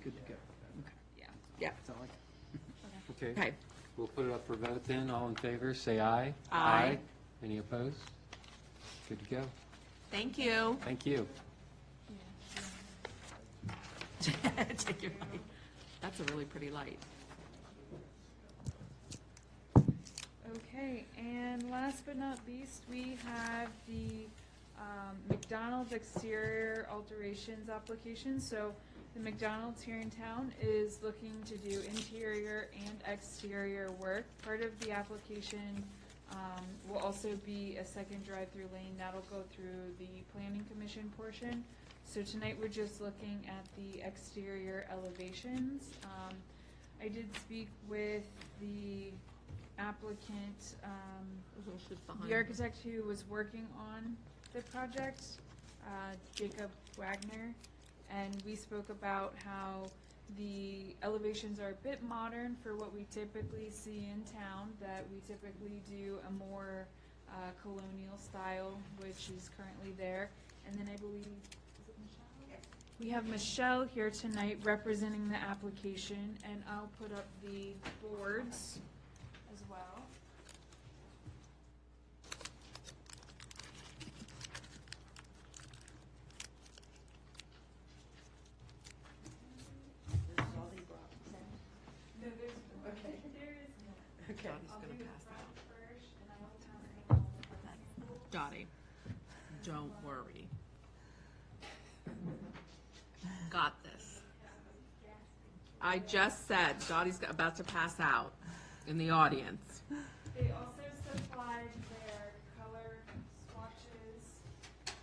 Good to go. Okay. Yeah. Yeah. That's all I got. Okay. Okay. We'll put it up for vote then. All in favor, say aye. Aye. Any opposed? Good to go. Thank you. Thank you. Take your- That's a really pretty light. Okay, and last but not least, we have the McDonald's exterior alterations application. So the McDonald's here in town is looking to do interior and exterior work. Part of the application will also be a second drive-through lane. That'll go through the planning commission portion. So tonight, we're just looking at the exterior elevations. I did speak with the applicant, Who's behind the architect who was working on the project, Jacob Wagner, and we spoke about how the elevations are a bit modern for what we typically see in town, that we typically do a more colonial style, which is currently there. And then I believe, is it Michelle? We have Michelle here tonight representing the application, and I'll put up the boards as well. No, there is no. Okay. I'll do the front first, and I will count it. Dottie, don't worry. Got this. I just said Dottie's about to pass out in the audience. They also supplied their color swatches and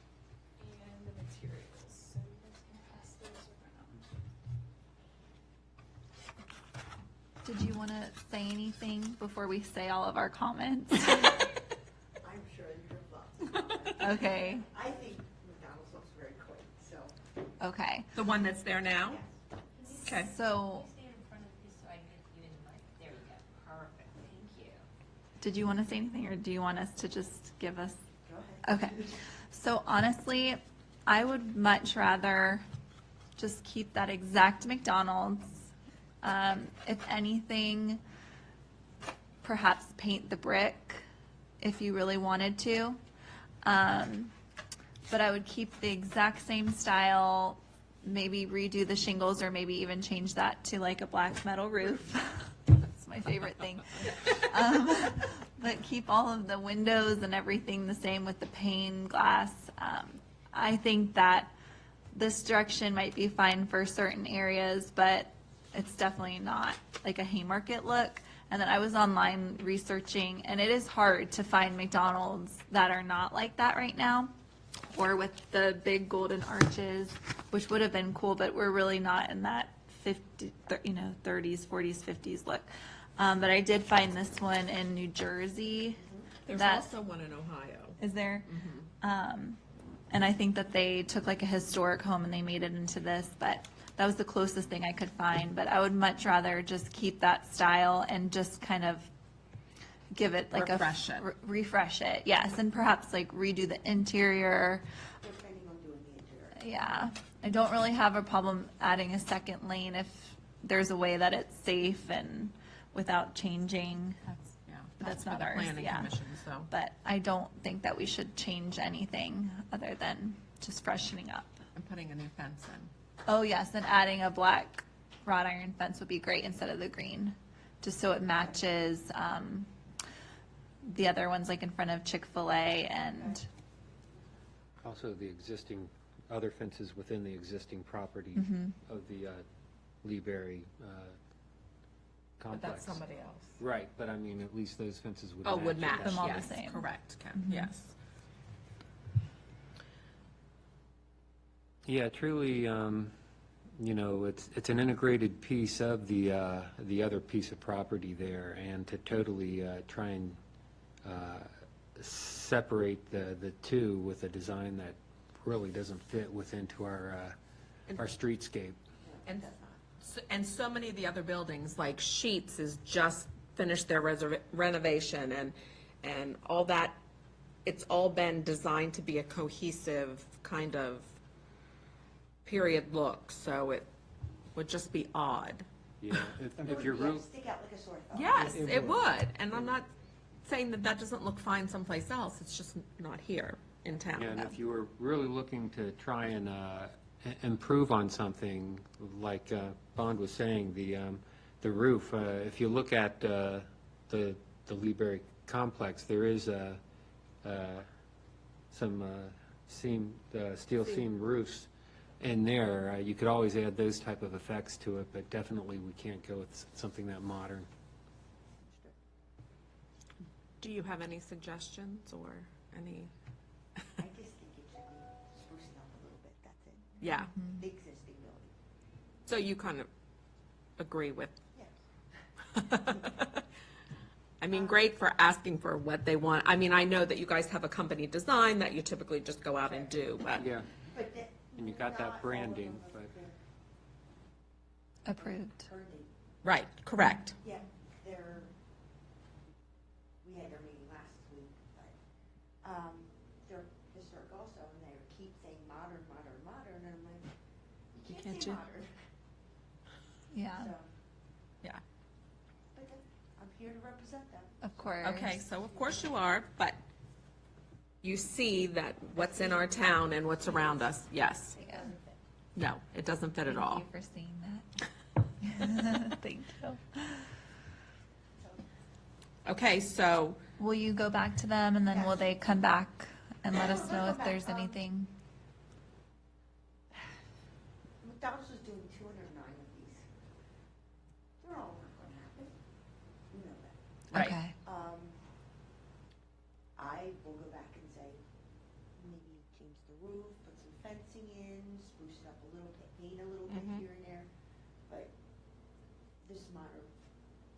the materials, so you guys can pass those around. Did you want to say anything before we say all of our comments? I'm sure you're thoughts. Okay, I think McDonald's looks very quaint, so, okay. The one that's there now? yes. Okay. So, Stand in front of this so I can get you in the mic. There you go. Perfect. Thank you. did you want to say anything, or do you want us to just give us? Go ahead. Okay. So honestly, I would much rather just keep that exact McDonald's. If anything, perhaps paint the brick if you really wanted to. But I would keep the exact same style, maybe redo the shingles, or maybe even change that to like a black metal roof. That's my favorite thing. But keep all of the windows and everything the same with the pane glass. I think that this direction might be fine for certain areas, but it's definitely not like a Haymarket look. And then I was online researching, and it is hard to find McDonald's that are not like that right now, or with the big golden arches, which would have been cool, but we're really not in that 30s, 40s, 50s look. But I did find this one in New Jersey. There's that- also one in Ohio. Is there? And I think that they took like a historic home and they made it into this, but that was the closest thing I could find. But I would much rather just keep that style and just kind of give it like Refresh it. refresh it, yes, and perhaps like redo the interior. We're planning on doing the interior. Yeah, I don't really have a problem adding a second lane if there's a way that it's safe and without changing. That's for not the ours, planning yeah. commission, so. But I don't think that we should change anything other than just freshening up. I'm putting a new fence in. Oh, yes, and adding a black wrought iron fence would be great instead of the green, just so it matches the other ones like in front of Chick-fil-A and, Also, the existing, other fences within the existing property of the Lee Berry But complex. that's somebody else. Right, but I mean, at least those fences would Oh, match. would match, Them all the yes, same. correct, Ken, yes. Yeah, truly, it's an integrated piece of the other piece of property there, and to totally try and separate the two with a design that really doesn't fit within our streetscape. And so many of the other buildings, like Sheets is just finished their renovation and all that, it's all been designed to be a cohesive kind of period look, so it would just be odd. Yeah, if your roof, Stick out like a sore thumb. Yes, it would, and I'm not saying that that doesn't look fine someplace else, it's just not here in town. yeah, and if you were really looking to try and improve on something, like Bond was saying, the roof, if you look at the Lee Berry complex, there is some steel seam roofs in there. You could always add those type of effects to it, but definitely we can't go with something that modern. Do you have any suggestions or any, I just think it should be sprucing up a little bit, that's it. yeah, The existing building. so you kind of agree with, Yes. I mean, great for asking for what they want. I mean, I know that you guys have a company design that you typically just go out and do, but. Yeah, But that- and you got not that all of branding, them but. are good. Approved. Burning. Right, correct. Yeah, we had their meeting last week, but, they're historic also, and they keep saying modern, modern, modern, and I'm like, you Can't can't say you? modern. Yeah, So, Yeah. but I'm here to represent them. of course. Okay, so of course you are, but you see that what's in our town and what's around us, yes. Yeah. No, it doesn't fit at all. Thank you for seeing that. Thank you. Okay, so, Will you go back to them and then will they come back and let us know if there's anything? McDonald's was doing 209 of these. They're all not gonna happen. You know that. Right. Okay. I will go back and say, maybe change the roof, put some fencing in, spruce it up a little bit, paint a little bit here and there. But this modern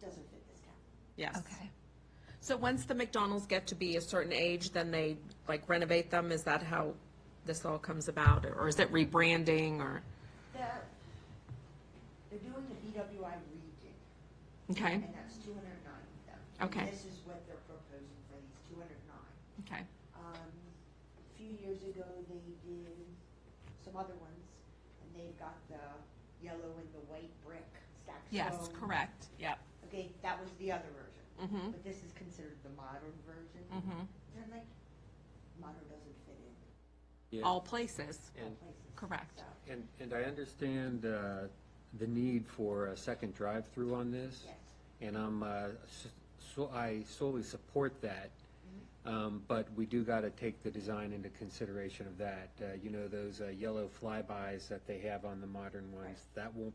doesn't fit this town. yes. Okay. So once the McDonald's get to be a certain age, then they like renovate them? Is that how this all comes about? Or is it rebranding or? They're doing the BWI redig. Okay, And that's 209 of them. And Okay. this is what they're proposing for these 209. okay, A few years ago, they did some other ones, and they've got the yellow and the white brick stacked yes, stone. correct, yep. Okay, that was the other version. Mm-hmm, But this is considered the modern version. mm-hmm. And I'm like, modern doesn't fit in All places, And, all places. correct. So, and I understand the need for a second drive-through on this. yes. And I solely support that. But we do got to take the design into consideration of that. You know, those yellow flybys that they have on the modern ones, that won't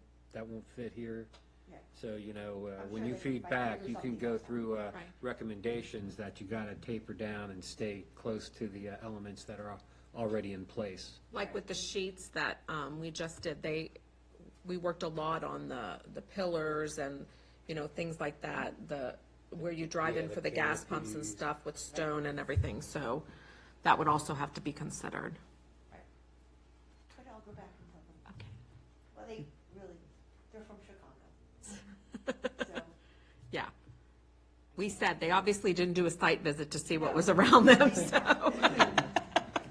fit here. Yeah. So, you know, I'm when sure you they can feed find back, you something can go else. through Right. recommendations that you got to taper down and stay close to the elements that are already in place. Like with the sheets that we just did, we worked a lot on the pillars and, you know, things like that, where you drive in Yeah, for the the gas pumps and canopies. stuff with stone and everything, so that would also have to be considered. But I'll go back and tell them. Okay. Well, they're from Chicago. So, Yeah. We said, they obviously didn't do a site visit to see what was around them, so,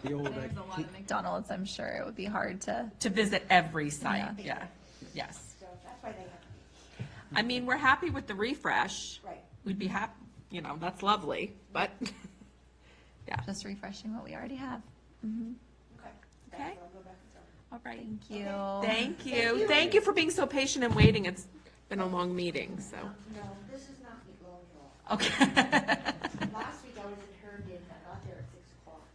The old, There's a lot of McDonald's, I'm sure it would be hard to. to visit every site, Yeah. yeah, yes. so that's why they have to be. I mean, we're happy with the refresh. Right. We'd be happy, you know, that's lovely, but, yeah, Just refreshing what we already have. Okay. Okay. That's what I'll go back and tell them. all right. Thank you. Thank you. Thank you for being so patient and waiting. It's been a long meeting, so. No, this is not meat long at all. Okay. Last week I was in Herndon, I got there at 6 o'clock,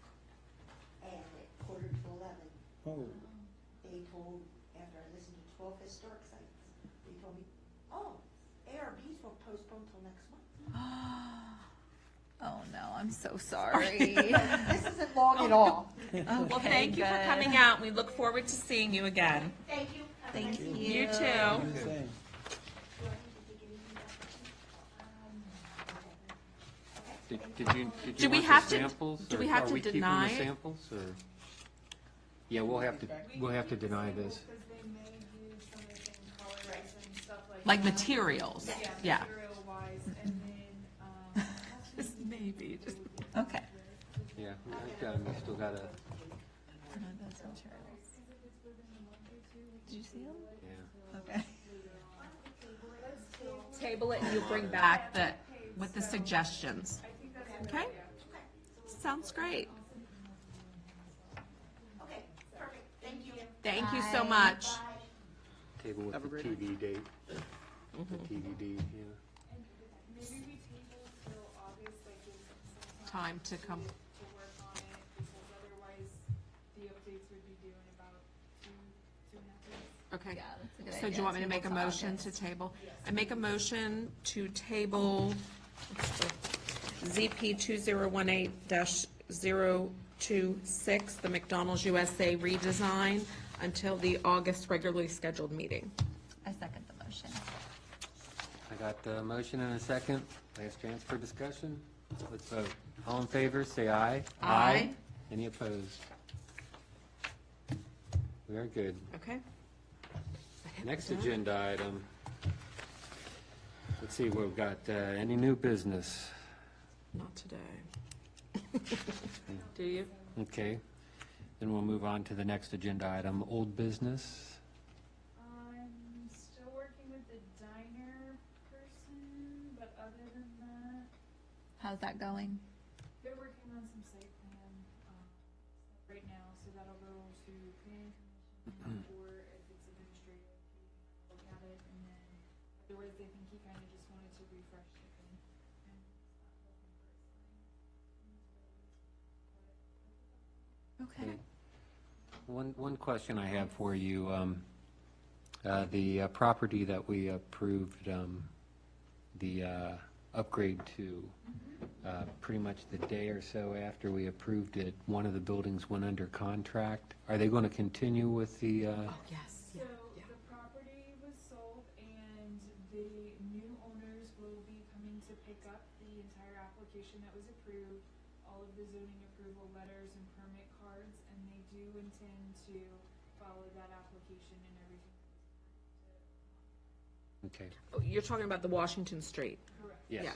and at 11:45, oh, they told, after I listened to 12 historic sites, they told me, oh, ARBs will postpone till next month. Oh, no, I'm so sorry. This isn't long at all. Well, thank you for coming out. We look forward to seeing you again. Thank you. Have a Thank nice you. evening. You too. you're the same. Do I need to take anything back? Did Do you we want have the to- samples? do we or have are to keeping the deny it? samples, or? Yeah, we'll have to deny this. Because they may use some of the same colors and stuff like that. Like materials, yeah. Material wise, and then, Maybe, just. Okay. Yeah, we still got to, Did you see them? yeah. Okay. Table it and you bring back with the suggestions. Okay? Sounds great. Okay, perfect, thank you. Thank you so Bye. much. Table with Have a the great TV date, the TBD, yeah. maybe we table till August, like give some Time to come. to work on it, because otherwise the updates would be due in about two and a half weeks. Okay. Yeah, that's a good So do you want me to idea. make a Table motion to August. table? I make a motion to table ZP 2018-026, the McDonald's USA redesign, until the August regularly scheduled meeting. I second the motion. I Got the motion and a second. Last chance for discussion. Let's vote. All in favor, say aye. Aye. Any opposed? We are good. Okay. Next agenda item. Let's see, we've got any new business? Not today. Do you? Okay. Then we'll move on to the next agenda item, old business. I'm still working with the diner person, but other than that, How's that going? they're working on some site plan, stuff right now, so that'll go to planning commission, or if it's administrative, he can look at it, and then otherwise, I think he kind of just wanted to refresh the thing. And Okay. One question I have for you, the property that we approved the upgrade to, pretty much the day or so after we approved it, one of the buildings went under contract. Are they going to continue with the, Oh, yes. So the property was sold and the new owners will be coming to pick up the entire application that was approved, all of the zoning approval letters and permit cards, and they do intend to follow that application and everything. okay, Oh, you're talking about the Washington Street. Correct. yes. Yeah.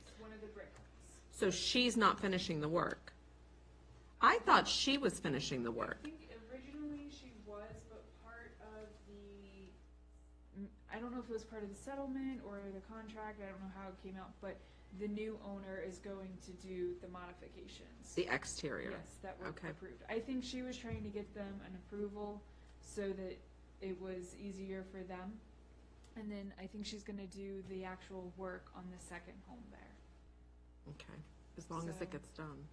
It's one of the brick ones. So she's not finishing the work. I thought she was finishing the work. I think originally she was, but part of the, I don't know if it was part of the settlement or the contract, I don't know how it came out, but the new owner is going to do the modifications. The exterior. Yes, that were Okay. approved. I think she was trying to get them an approval so that it was easier for them. And then I think she's gonna do the actual work on the second home there. Okay, as long as So- it gets done.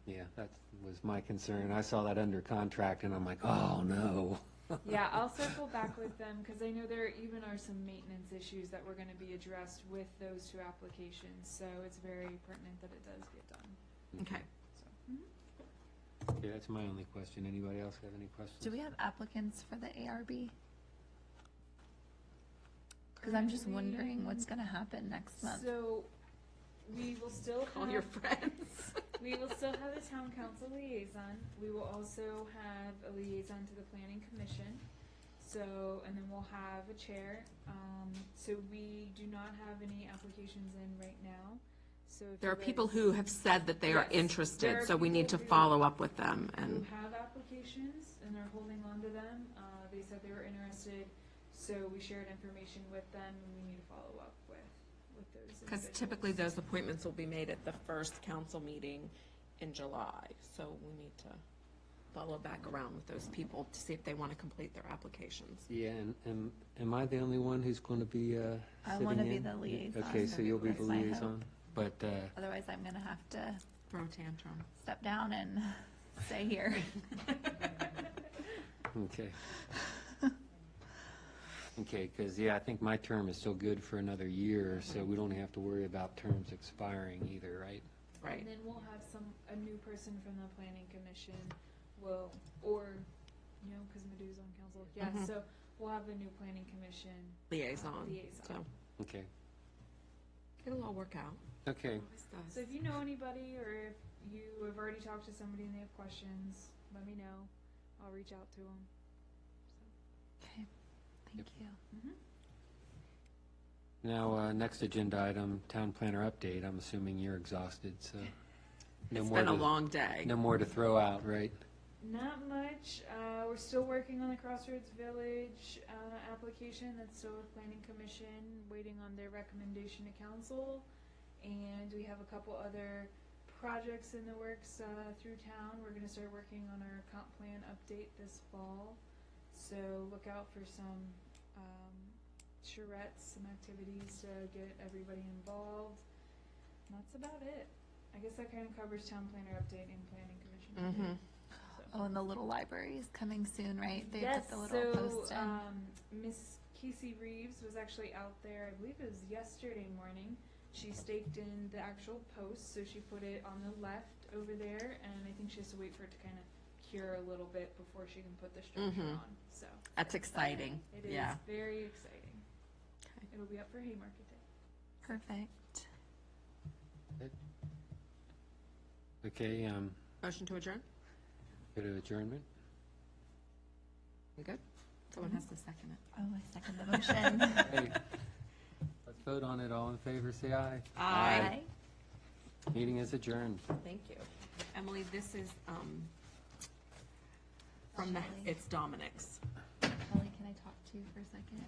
Yeah, that was my concern. I saw that under contract and I'm like, oh, no. Yeah, I'll circle back with them, because I know there even are some maintenance issues that were gonna be addressed with those two applications, so it's very pertinent that it does get done, Okay. so. Okay, that's my only question. Anybody else have any questions? Do we have applicants for the ARB? Because I'm just wondering what's going to happen next month. So, we will still Call have. your friends. We will still have a town council liaison. We will also have a liaison to the planning commission. So, and then we'll have a chair. So we do not have any applications in right now. So if There are you people guys- who have said that they are Yes, there interested, are so we need to people who- follow up with them who and, have applications and are holding on to them. They said they were interested, so we shared information with them, and we need to follow up with those. because individuals. typically those appointments will be made at the first council meeting in July. So we need to follow back around with those people to see if they want to complete their applications. Yeah, and am I the only one who's going to be I sitting wanna be in? the liaison. Okay, so you'll be the That's my hope. liaison, but, Otherwise, I'm going to have to Throw a tantrum. step down and stay here. okay. Okay, because, yeah, I think my term is still good for another year, so we don't have to worry about terms expiring either, right? Right. And then we'll have a new person from the planning commission will, or, because Madhu's on council, yeah, Mhm. so we'll have a new planning commission Liaison. liaison. So Okay, it'll all work out. okay. Always does. So if you know anybody, or if you have already talked to somebody and they have questions, let me know. I'll reach out to them. Okay, thank you. Now, next agenda item, town planner update. I'm assuming you're exhausted, so. no It's more been a to- long day. No more to throw out, right? Not much. We're still working on the Crossroads Village application. That's still with Planning Commission, waiting on their recommendation to council. And we have a couple other projects in the works through town. We're going to start working on our comp plan update this fall. So look out for some charrettes, some activities to get everybody involved. And that's about it. I guess that kind of covers town planner update and planning commission update. Mhm. Oh, and the little library is coming soon, right? They Yes, put the little post so in. Miss Casey Reeves was actually out there, I believe it was yesterday morning. She staked in the actual post, so she put it on the left over there, and I think she has to wait for it to kind of cure a little bit before she can put the structure Mhm. on. So That's exciting. it is Yeah. very exciting. Okay. It'll be up for Haymarket Day. Perfect. Okay, Motion to adjourn? go to adjournment. You good? Someone has to second it. Oh, I second the motion. Hey, let's vote on it. All in favor, say aye. Aye. Meeting is adjourned. Thank you. Emily, this is, from the, it's Dominic's. Kelly, can I talk to you for a second?